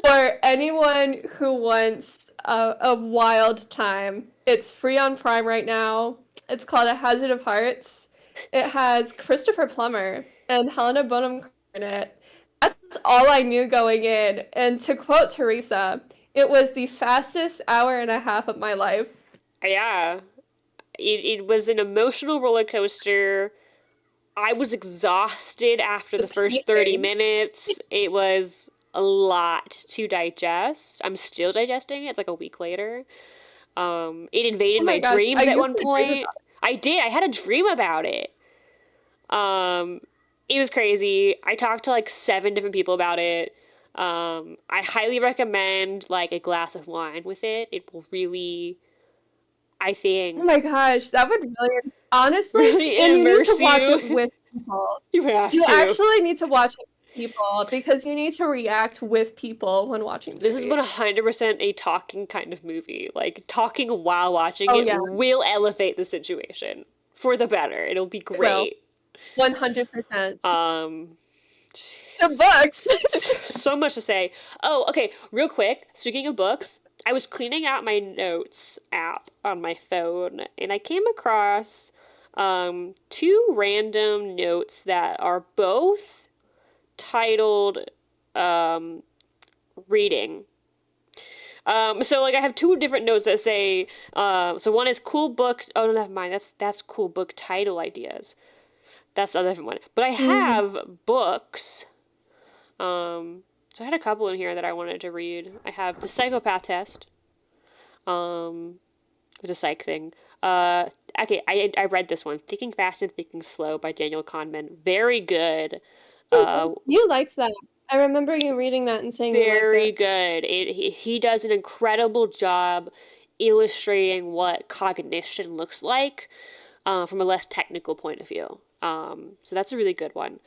for anyone who wants a wild time. It's free on Prime right now. It's called A Hazard of Hearts. It has Christopher Plummer and Helena Bonham Carter in it. That's all I knew going in. And to quote Theresa, it was the fastest hour and a half of my life. Yeah. It was an emotional roller coaster. I was exhausted after The the first 30 pacing. minutes. It was a lot to digest. I'm still digesting it. It's like a week later. It invaded Oh my my gosh, I dreams at used one to dream point. about I did. I had a dream about it. Um, it was crazy. I talked to like 7 different people about it. I highly recommend like a glass of wine with it. It will really, I Oh think, my gosh, that would really, honestly, really and you need to immerse watch it you. with people. You have You to. actually need to watch it with people because you need to react with people when watching the This is movie. 100% a talking kind of movie. Like, talking while watching Oh it yeah, will elevate the situation for the better. It'll be it will. great. 100%. Um, Some jeez. books. So much to say. Oh, okay, real quick. Speaking of books, I was cleaning out my notes app on my phone and I came across 2 random notes that are both titled um, reading. So like I have 2 different notes that say, so one is cool book. Oh no, never mind. That's cool book title ideas. That's the other different one. But I Mhm. have books. So I had a couple in here that I wanted to read. I have the Psychopath Test. Um, it's a psych thing. Okay, I read this one, Thinking Fast and Thinking Slow by Daniel Kahneman. Very good. Uh, You liked that. I remember you reading that and saying you liked Very it. good. He does an incredible job illustrating what cognition looks like from a less technical point of view. So that's a really good one.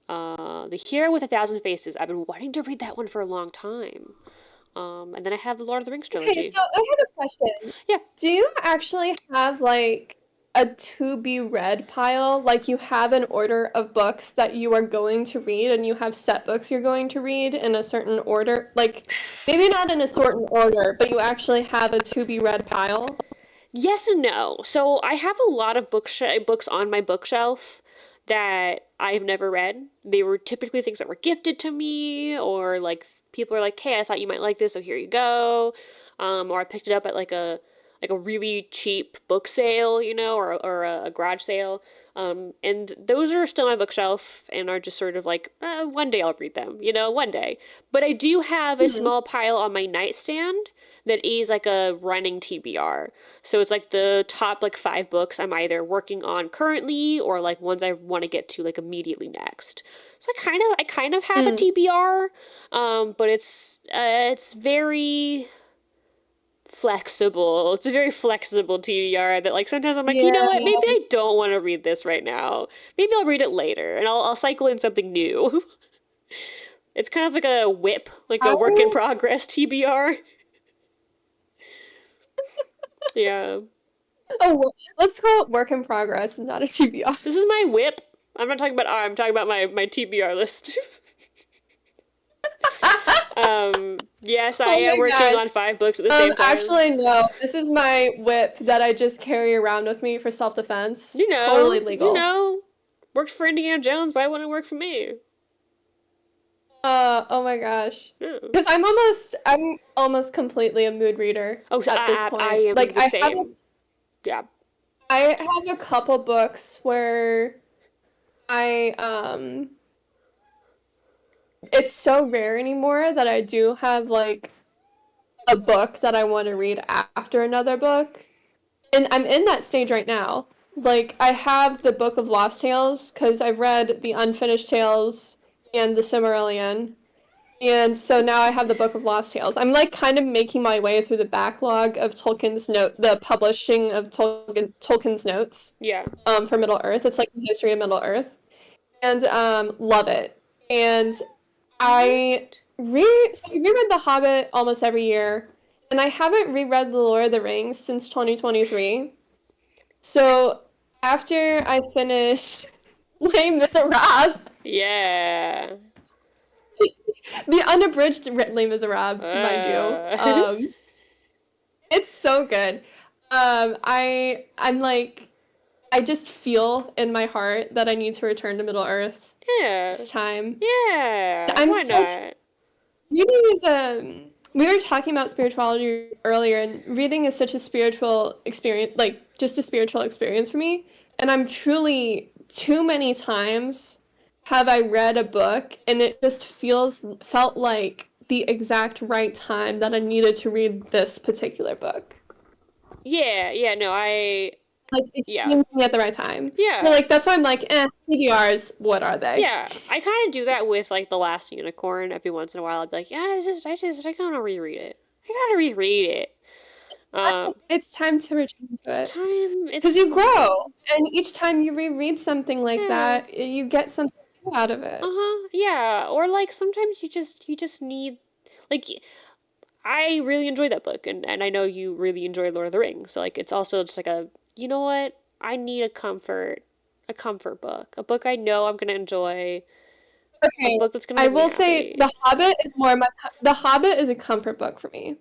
The Hero with a Thousand Faces. I've been wanting to read that one for a long time. And then I have the Lord of the Rings Okay, trilogy. so I have a question. Yeah. Do you actually have like a to be read pile? Like you have an order of books that you are going to read and you have set books you're going to read in a certain order? Like maybe not in a certain order, but you actually have a to be read pile? Yes and no. So I have a lot of books on my bookshelf that I've never read. They were typically things that were gifted to me, or like people are like, "Hey, I thought you might like this, so here you go." Or I picked it up at like a really cheap book sale, or a garage sale. And those are still on my bookshelf and are just sort of like, one day I'll read them, one day. But I do have a Hmm. small pile on my nightstand that is like a running TBR. So it's like the top like 5 books I'm either working on currently or like ones I want to get to like immediately next. So I kind of have a Mm. TBR, but it's very flexible. It's a very flexible TBR that like sometimes I'm like, you know Yeah. what? Maybe I don't want to read this right now. Maybe I'll read it later and I'll cycle in something new. It's kind of like a whip, like I a work in progress TBR. Yeah. oh, let's call it work in progress, not a TBR. This is my whip. I'm not talking about R, I'm talking about my TBR list. Yes, I Oh am my working gosh. on 5 books at the same time. Actually, no. This is my whip that I just carry around with me for self-defense. Totally You legal. know, worked for Indiana Jones. Why wouldn't it work for me? Oh my gosh. Yeah. Because I'm almost completely a mood reader Oh, so at this I point. am Like the same. Yeah. I have a couple books where I it's so rare anymore that I do have like a book that I want to read after another book. And I'm in that stage right now. Like I have the Book of Lost Tales because I've read the Unfinished Tales and the Silmarillion. And so now I have the Book of Lost Tales. I'm like kind of making my way through the backlog of the publishing of Tolkien's notes Yeah. for Middle Earth. It's like the history of Middle Earth. And love it. And I I reread The Hobbit almost every year, and I haven't reread The Lord of the Rings since 2023. So after I finished Les Miserables, Yeah. the unabridged Les Miserables, mind you, Uh, it's so good. I'm like I just feel in my heart that I need to return to Middle Earth. yeah. It's time. Yeah. I'm Why such not? Reading is we were talking about spirituality earlier, and reading is such a spiritual experience, like just a spiritual experience for me. And I'm truly too many times have I read a book and it just felt like the exact right time that I needed to read this particular book. Yeah. Yeah. No, Like it yeah. came to me at the right time. Yeah. And like that's why I'm like, PDRs, what are they? Yeah. I kind of do that with like The Last Unicorn every once in a while. I'd be like, yeah, I gotta reread it. I gotta reread it. Um, It's time to return to it's it. time. Because It's you grow, and each time you reread something like yeah. that, you get something new out of it. Uh-huh. Yeah. Or like sometimes you just need like I really enjoyed that book and I know you really enjoy Lord of the Rings. So like it's also just like you know what? I need a comfort book. A book I know I'm gonna enjoy. A Okay, book that's gonna I make me will say happy. The Hobbit is a comfort book for me.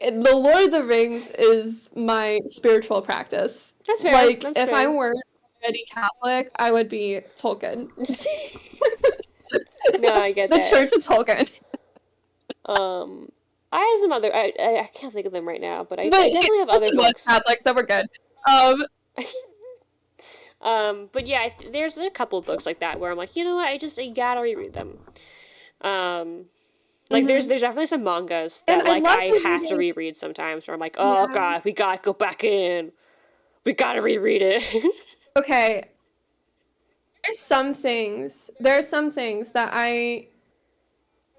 The Lord of the Rings is my spiritual practice. That's fair. Like, That's if I fair. weren't already Catholic, I would be Tolkien. No, I get The that. Church of Tolkien. Um, I have some other. I can't think of them right now, but But I yeah, definitely have there's other some good books. Catholics, so we're good. Um, But yeah, there's a couple of books like that where I'm like, you know what, I gotta reread them. Um, like mhm. there's definitely some mangas And that I like love I have to rereading. reread sometimes where I'm like, oh Yeah. god, we gotta go back in. We gotta reread it. Okay, there are some things that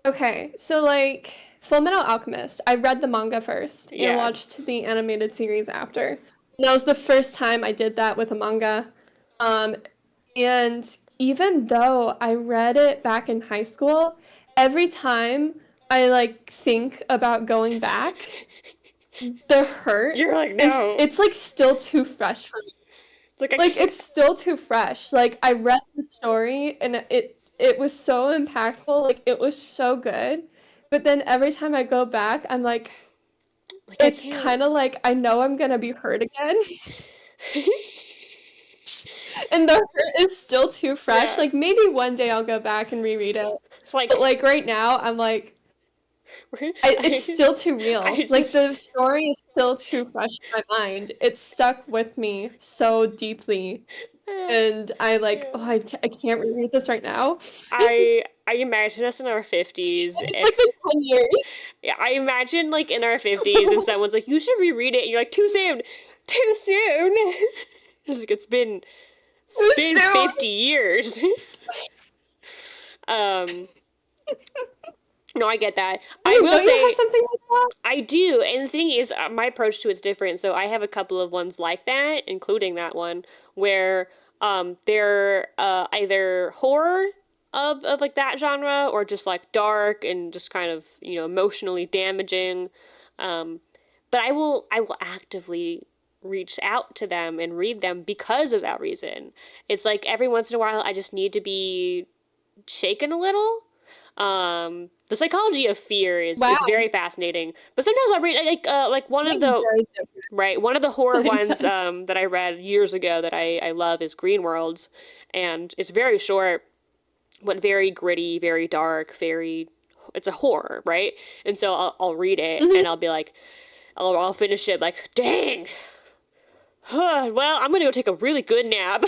okay, so like Full Metal Alchemist, I read the manga first and Yeah. watched the animated series after. And that was the first time I did that with a manga. Um, and even though I read it back in high school, every time I like think about going back, the hurt You're like, no. it's like still too fresh for me. It's like I Like can't. it's still too fresh. Like I read the story and it was so impactful. Like it was so good. But then every time I go back, I'm like Like I it's can't. kind of like I know I'm going to be hurt again and the hurt is still too fresh. Yeah. Like maybe one day I'll go back and reread it. It's like But like right now, I'm like it's still too I real. Like just the story is still too fresh in my mind. It's stuck with me so deeply. And I like, yeah. oh, I can't reread this right now. I imagine us in our 50s. It's like been 10 years. Yeah, I imagine like in our 50s and someone's like, you should reread it. And you're like, too soon. Too soon. It's like, it's Too been soon. 50 years. um, no, I get that. I will Don't you have say, something like that? I do. And the thing is, my approach to it's different. So I have a couple of ones like that, including that one, where they're either horror of like that genre or just like dark and just kind of, emotionally damaging. Um, but I will actively reach out to them and read them because of that reason. It's like every once in a while I just need to be shaken a little. The psychology of fear is Wow. very fascinating. But sometimes I'll read like one of That's the very different right one of the horror ones mindset. that I read years ago that I love is Green Worlds, and it's very short but very gritty, very dark, very it's a horror, right? And so I'll read it Mhm. and I'll be like I'll finish it like, dang, well, I'm gonna go take a really good nap.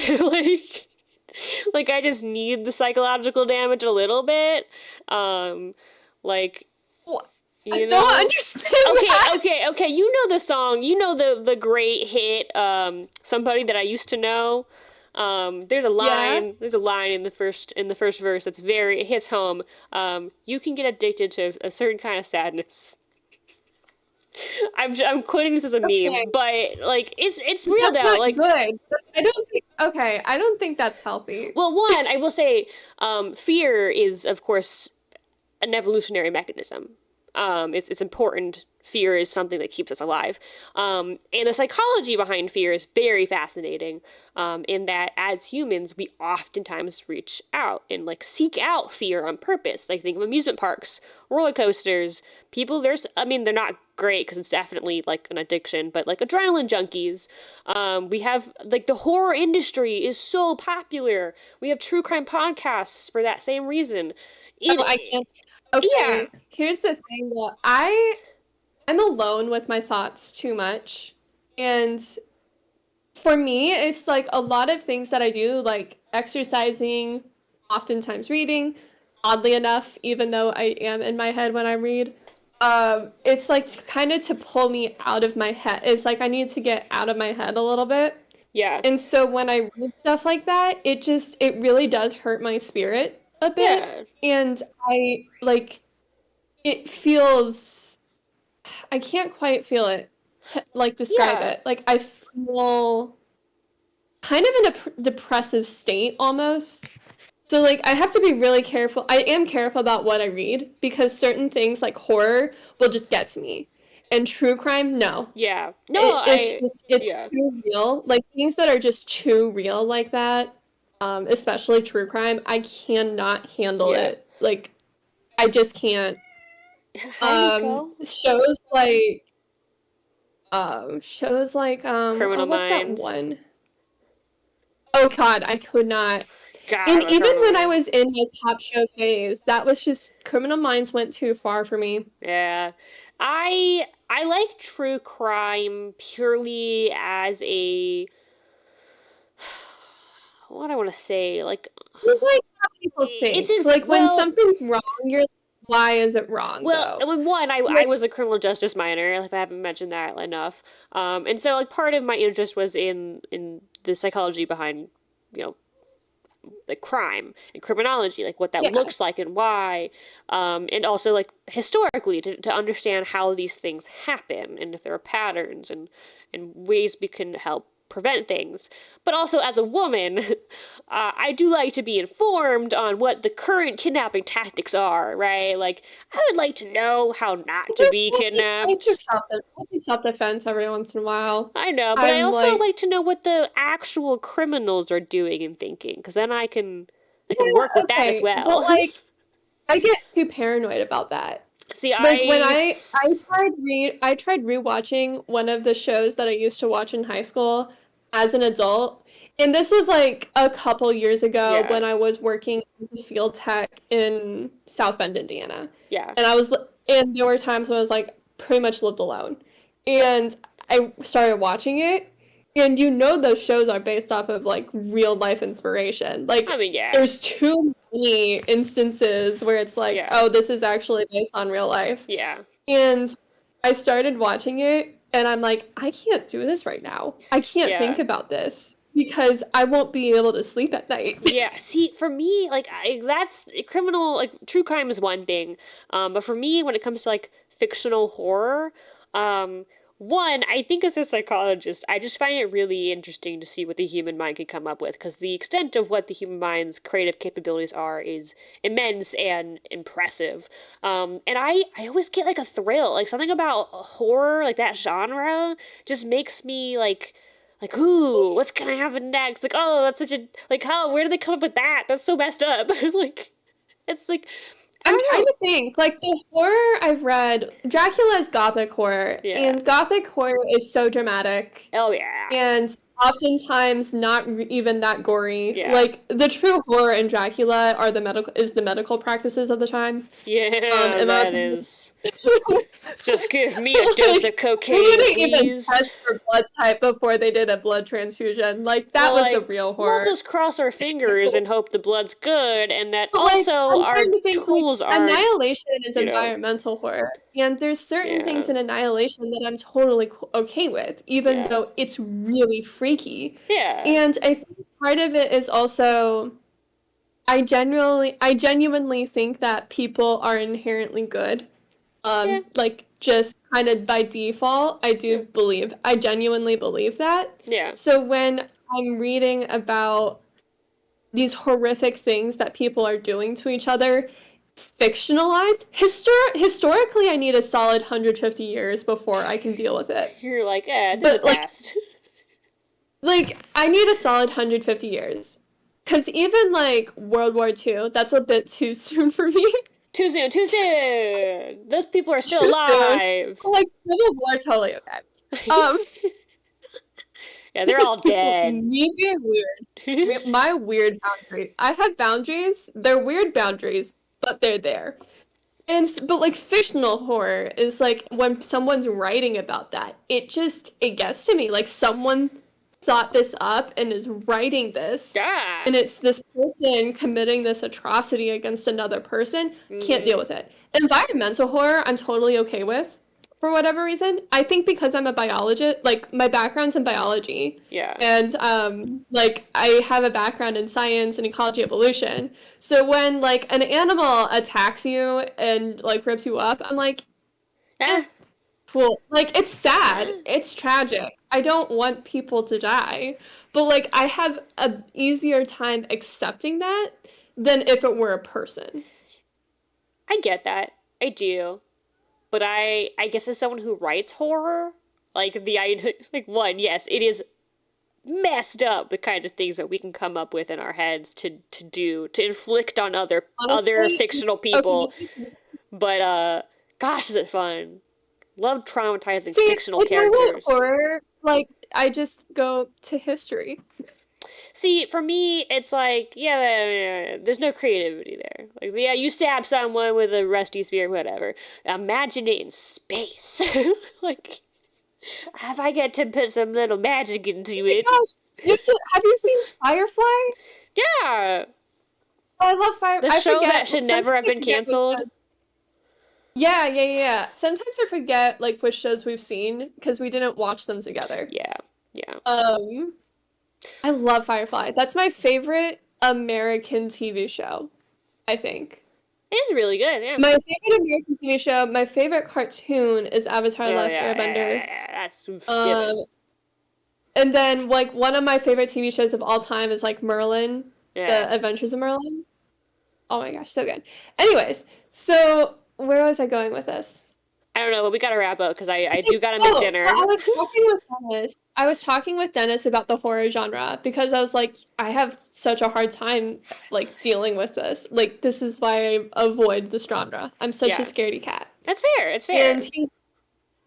Like I just need the psychological damage a little bit. Um, like, What? I you don't know? understand Okay, that. okay. You know the song. You know the great hit, Somebody That I Used to Know. Yeah. There's a line in the first verse that's very it hits home. You can get addicted to a certain kind of sadness. I'm quoting this as a meme, Okay. but like it's real That's though. not Like, good. I don't think. Okay. I don't think that's healthy. well, one, I will say, fear is of course an evolutionary mechanism. It's important. Fear is something that keeps us alive. And the psychology behind fear is very fascinating. In that as humans, we oftentimes reach out and like seek out fear on purpose. Like think of amusement parks, roller coasters. People, I mean, they're not great because it's definitely like an addiction, but like adrenaline junkies. We have like the horror industry is so popular. We have true crime podcasts for that same reason. Oh, I It, can't. yeah, Okay. Here's the thing, though. I'm alone with my thoughts too much, and for me, it's like a lot of things that I do, like exercising, oftentimes reading. Oddly enough, even though I am in my head when I read, it's like kind of to pull me out of my head. It's like I need to get out of my head a little bit. yeah, And so when I read stuff like that, it really does hurt my spirit a bit. yeah, And I like it feels I can't quite feel it like describe yeah. it. Like I feel kind of in a depressive state almost. So like I have to be really careful. I am careful about what I read because certain things like horror will just get to me. And true crime, no. Yeah. No, It's yeah. too real. Like things that are just too real like that, especially true crime, I cannot handle Yeah. it. Like I just can't. How do you go? Oh, Criminal what's that Minds. one? Oh God, I could not. God, I And love even Criminal when I was Minds. in my top show phase, that was just Criminal Minds went too far for me. Yeah. I like true crime purely as a what do I want to say? Like It's like how people it's think. Like when well, something's wrong, you're like, why is it wrong well, though? one, I Like, was a criminal justice minor, if I haven't mentioned that enough. And so like part of my interest was in the psychology behind, you know, like crime and criminology, like what that yeah. looks like and why, and also like historically to understand how these things happen and if there are patterns and ways we can help prevent things. But also as a woman, I do like to be informed on what the current kidnapping tactics are, right? Like I would like to know how not to be I took kidnapped. self-defense every once in a while. I know, but I I'm also like, like to know what the actual criminals are doing and thinking, because then I can work yeah, with that as okay, but well. like I get too paranoid about that. See, Like when I I tried rewatching one of the shows that I used to watch in high school as an adult, and this was like a couple years ago yeah, when I was working as a field tech in South Bend, Indiana. yeah, And and there were times when I was like pretty much lived alone. And I started watching it, and those shows are based off of like real life inspiration. I Like mean, yeah, there's too many instances where it's like, yeah, oh, this is actually based on real life. yeah, And I started watching it, and I'm like, I can't do this right now. I can't yeah, think about this because I won't be able to sleep at night. yeah. See, for me, like that's criminal, like true crime is one thing, but for me, when it comes to like fictional horror, um, one, I think as a psychologist, I just find it really interesting to see what the human mind can come up with, because the extent of what the human mind's creative capabilities are is immense and impressive. And I always get like a thrill, like something about horror, like that genre, just makes me like, ooh, what's gonna happen next? Like, oh, that's such a like, how? Where did they come up with that? That's so messed up. Like, it's like I I'm don't trying know. to think. Like the horror I've read, Dracula is gothic horror, Yeah. and gothic horror is so dramatic Oh yeah. and oftentimes not even that gory. Yeah. Like the true horror in Dracula are the medical practices of the time. Yeah, In my that opinion. is. Just give me a dose of Like, who cocaine, didn't even please. test for blood type before they did a blood transfusion? Like that Well, was the like, real we'll horror. just cross our fingers and hope the blood's good, and that But like, also I'm our trying to think like tools aren't, Annihilation is you know, environmental horror, and there's certain yeah, things in Annihilation that I'm totally okay with, even yeah, though it's really freaky. yeah, And I think part of it is also I genuinely think that people are inherently good. yeah, Like just kind of by default, yeah, I genuinely believe that. yeah, So when I'm reading about these horrific things that people are doing to each other, fictionalized, historically, I need a solid 150 years before I can deal with it. you're like, it's in the But past. like I need a solid 150 years. Because even like World War II, that's a bit too soon for me. Too soon, too soon. Those people are still Too soon. alive. But, like Civil War, totally okay. Um, Yeah, they're all dead. me being weird. My weird boundaries. I have boundaries. They're weird boundaries, but they're there. But like fictional horror is like when someone's writing about that, it gets to me. Like someone thought this up and is writing this, Yeah. and it's this person committing this atrocity against another person. Can't deal with it. Environmental horror, I'm totally okay with. For whatever reason, I think because I'm a biologist, like my background's in biology, Yeah. and like I have a background in science and ecology evolution. So when like an animal attacks you and like rips you up, I'm like, Eh. cool. Like it's sad, it's tragic. I don't want people to die, but like I have a easier time accepting that than if it were a person. I get that. I do. But I guess as someone who writes horror, like the idea, like one, yes, it is messed up the kind of things that we can come up with in our heads to do to inflict on other Honestly, fictional people. But gosh, is it fun? Love traumatizing see, fictional if I want characters. horror, like I just go to history. See, for me, it's like, yeah, there's no creativity there. Like, yeah, you stab someone with a rusty spear, whatever. Imagine it in space. Like, if I get to put some little magic into it. Gosh, have you seen Firefly? Yeah! Oh, I love Firefly. The I show forget, that should never have been canceled. Yeah. Sometimes I forget like which shows we've seen because we didn't watch them together. Yeah. I love Firefly. That's my favorite American TV show, I think. It's really good, yeah. My favorite American TV show, my favorite cartoon is Avatar: The Last yeah, Airbender. That's And then like one of my favorite TV shows of all time is like Merlin, The Adventures of Merlin. Oh my gosh, so good. Anyways, so where was I going with this? I don't know, but we gotta wrap up because I do gotta make dinner. So I was talking with Dennis about the horror genre because I was like, I have such a hard time like dealing with this. Like this is why I avoid this genre. I'm such a scaredy cat. That's fair. It's fair.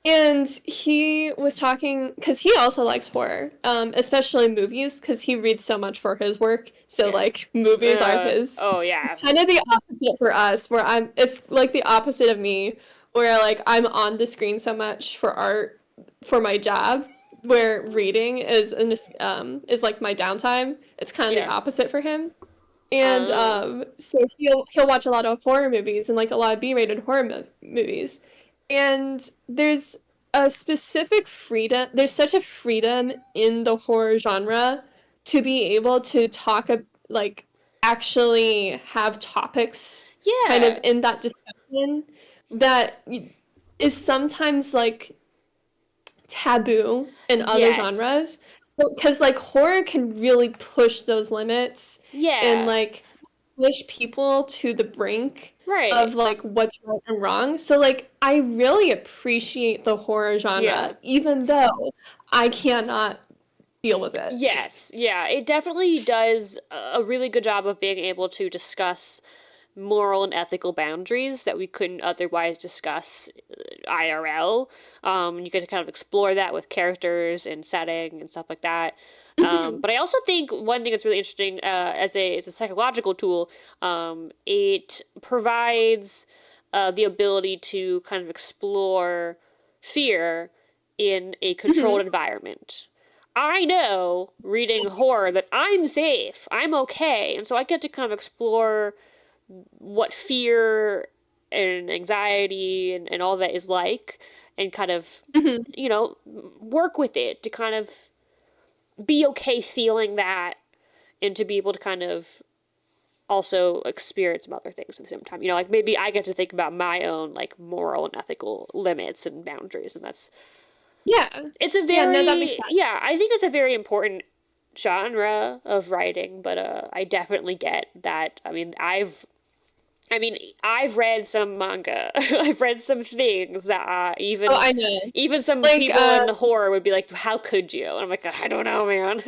And he was talking because he also likes horror, especially movies because he reads so much for his work. So like movies are his. Oh yeah. It's kind of the opposite for us, where it's like the opposite of me, where like I'm on the screen so much for art for my job, where reading is like my downtime. It's kind of the opposite for him. And so he'll watch a lot of horror movies and like a lot of B-rated horror movies. And there's a specific freedom, there's such a freedom in the horror genre to be able to talk, like, actually have topics kind of in that discussion that is sometimes, like, taboo in other genres. Because, like, horror can really push those limits and, like, push people to the brink of like what's right and wrong. So like I really appreciate the horror genre even though I cannot deal with it. Yes, yeah, it definitely does a really good job of being able to discuss moral and ethical boundaries that we couldn't otherwise discuss IRL. You get to kind of explore that with characters and setting and stuff like that. Mhm. But I also think one thing that's really interesting as a psychological tool, it provides the ability to kind of explore fear in a controlled Mhm. environment. I know reading horror that I'm safe, I'm okay, and so I get to kind of explore what fear and anxiety and all that is like, and kind of, Mhm. work with it to kind of be okay feeling that and to be able to kind of also experience some other things at the same time. Like maybe I get to think about my own like moral and ethical limits and boundaries, and Yeah. it's a Yeah, no, that makes very, sense. yeah, I think it's a very important genre of writing, but I definitely get that. I've read some manga. I've read some things that Oh, even I know. even some Like, people in the horror would be like, "How could you?" And I'm like, "I don't know, man."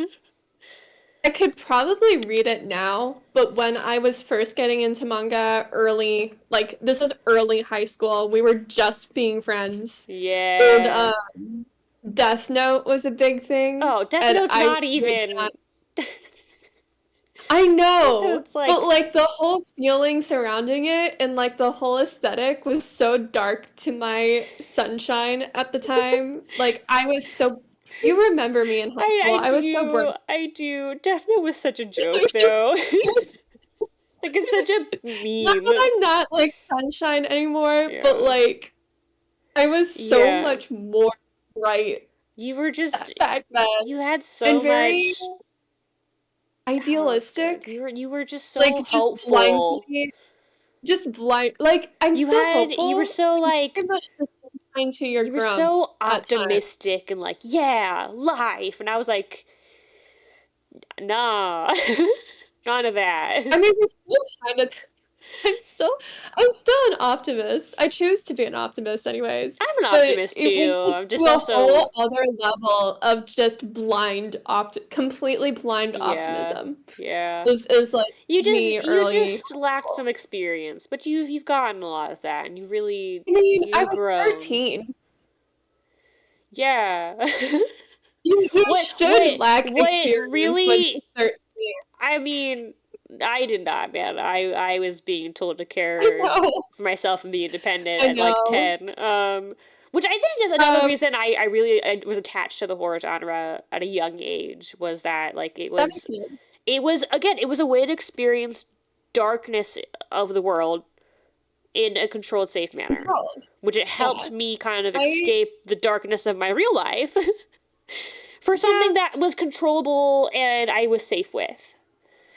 I could probably read it now, but when I was first getting into manga early, like this was early high school, we were just being friends, and Yeah. Death Note was a big thing, Oh, Death and Note's I not would even. not. I know, It's but like, like the whole feeling surrounding it and like the whole aesthetic was so dark to my sunshine at the time. Like I was so, you remember me in high school. I I was so do, bright. I do. Death Note was such a joke, though. Like it's such a Not that meme. I'm not like sunshine anymore, but Yeah. like I was so Yeah. much more bright You were just, back then you had and so very much. Oh, it's good. idealistic. You were just Like so just hopeful. blindly, just blind. Like I'm still You were hopeful. so But like, very much the sunshine to your you were grump so at times. optimistic and like, yeah, life. And I was like, nah, none of that. I mean, we're still kind of. I'm still, I'm still an optimist. I choose to be an optimist, anyways. I'm an But optimist it was too. like I'm to just a also, whole other level of just completely blind yeah, optimism. yeah. Is like me You early just high lacked school. some experience, but you've gotten a lot of that, and I mean, I you've was grown. 13. Yeah. You should lack What experience when really, you're 13. I mean, I did not, man. I was being told to I care know. for myself and be independent I at like know. 10. Which I think is another Um, reason I was attached to the horror genre at a young age, was that like that makes sense. it was a way to experience darkness of the world in a controlled, safe manner, Controlled. which it Yeah. helped me kind of I, escape the darkness of my real life for yeah, something that was controllable and I was safe with.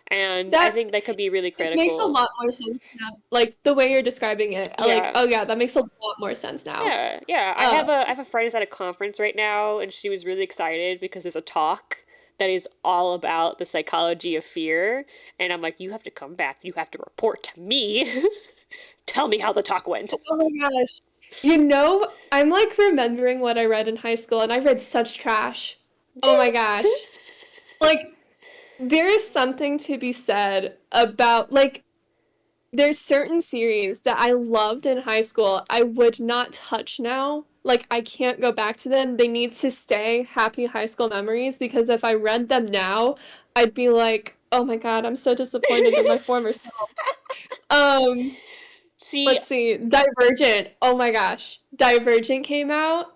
And I that think that could be really it makes a critical. lot more sense now. Like the way you're describing it, like, Yeah. oh yeah, that makes a lot more sense now. Yeah, yeah. Uh, I have a friend who's at a conference right now, and she was really excited because there's a talk that is all about the psychology of fear. And I'm like, you have to come back. You have to report to me. Tell me how the talk went. oh my gosh. You know, I'm like remembering what I read in high school, and I read such trash. Oh my gosh. Like, there is something to be said about, like, there's certain series that I loved in high school I would not touch now. Like, I can't go back to them. They need to stay happy high school memories because if I read them now, I'd be like, oh my God, I'm so disappointed in my former self. Um, See, let's see. Divergent. Oh my gosh. Divergent came out.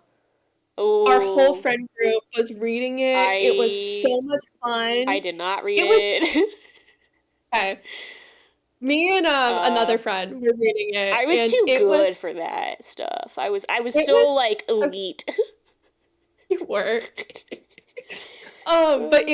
Our whole oh, friend group was reading it. It was I so much I fun. did not read It was it. okay. Me and uh, another friend were reading it, I was and too good for that stuff. I was it so was like elite. you were. But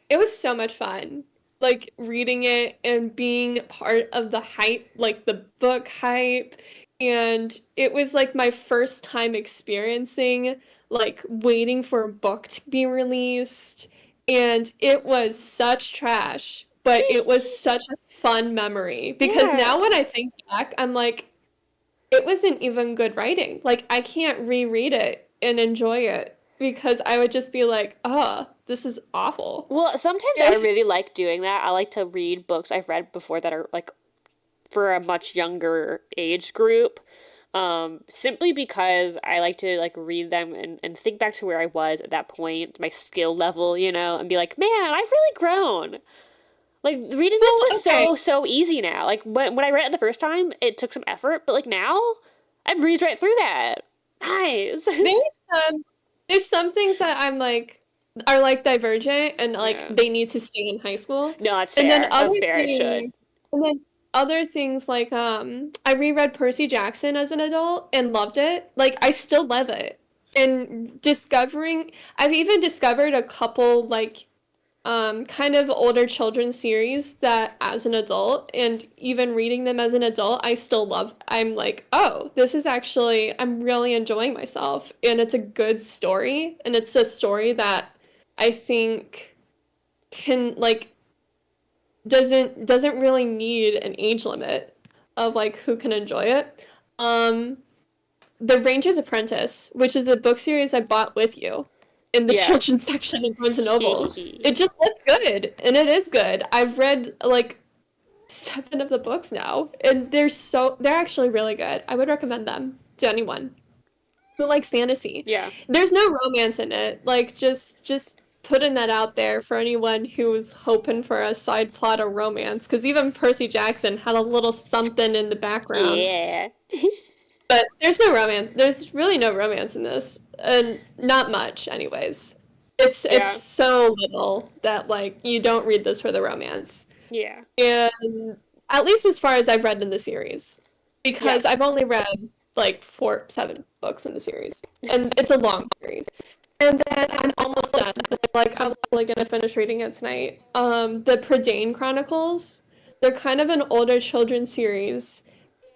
it was so much fun. Like reading it and being part of the hype, like the book hype. And it was like my first time experiencing like waiting for a book to be released. And it was such trash, but it was such a fun memory because Yeah. now when I think back, I'm like, it wasn't even good writing. Like I can't reread it and enjoy it because I would just be like, "Oh, this is awful." Well, sometimes I really like doing that. I like to read books I've read before that are like for a much younger age group. Simply because I like to like read them and think back to where I was at that point, my skill level, and be like, man, I've really grown. Like reading this Well, was okay. so easy now. Like when I read it the first time, it took some effort, but like now, I breezed right through that. Nice. There's some things that I'm like are like divergent and like Yeah. they need to stay in high school. No, that's And then fair. That's fair. It should. other things like I reread Percy Jackson as an adult and loved it. Like I still love it. And I've even discovered a couple like kind of older children's series that as an adult and even reading them as an adult, I still love. I'm like, oh, I'm really enjoying myself. And it's a good story. And it's a story that I think can like doesn't really need an age limit of like who can enjoy it. Um, The Ranger's Apprentice, which is a book series I bought with you in the Yeah. children's section of Barnes& and Noble. It just looks good, and it is good. I've read like 7 of the books now, and they're actually really good. I would recommend them to anyone who likes fantasy. Yeah. There's no romance in it. Like just putting that out there for anyone who's hoping for a side plot of romance, because even Percy Jackson had a little something in the background. Yeah. But there's no romance. There's really no romance in this, and not much, anyways. It's Yeah. so little that like you don't read this for the romance, Yeah. and at least as far as I've read in the series, because Yeah. I've only read like 7 books in the series, and it's a long series. And then I'm almost done. Like I'm probably gonna finish reading it tonight. The Prydain Chronicles. They're kind of an older children's series.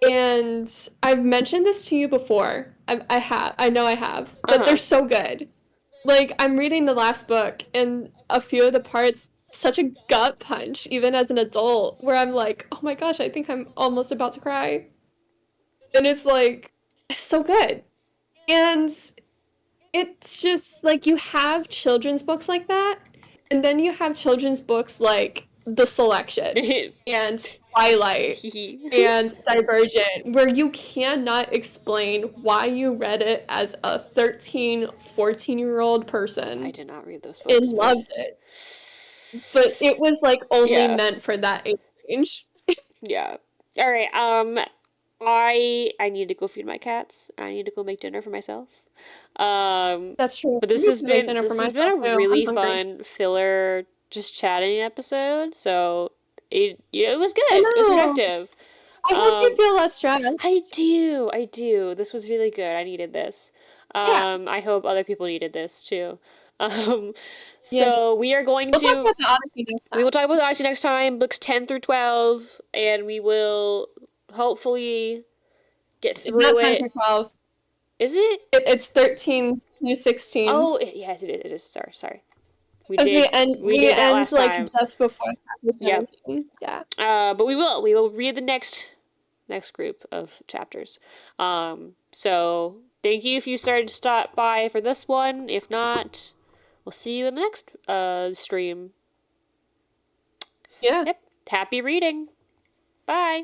And I've mentioned this to you before. I know I have, but Uh-huh. they're so good. Like I'm reading the last book, and a few of the parts, such a gut punch, even as an adult, where I'm like, oh my gosh, I think I'm almost about to cry. And it's like, it's so good. And it's just like you have children's books like that, and then you have children's books like The Selection and Twilight and Divergent, where you cannot explain why you read it as a 13, 14-year-old person I did not read those and books, loved it. But it was like only yeah. meant for that age range. Yeah. All right. I need to go feed my cats. I need to go make dinner for myself. That's true. But I need to make dinner for this has myself been a too. I'm really hungry. fun filler, just chatting episode. So it was good. I It was know. productive. I hope you Um, feel less stressed. I do. This was really good. I needed this. Yeah. I hope other people needed this too. Um, Yeah. so we are going We'll talk to about the Odyssey next we will time. talk about Odyssey next time, books 10 through 12, and we will hopefully get It's not through 10 it. through 12. Is it? It's 13 through 16. Oh, yes, it is. It is. Sorry. Because We we did that end last like time. just before chapter Yep. 17. Yeah. But we will read the next group of chapters. So thank you if you started to stop by for this one. If not, we'll see you in the next stream. Yeah. Yep. Happy reading. Bye.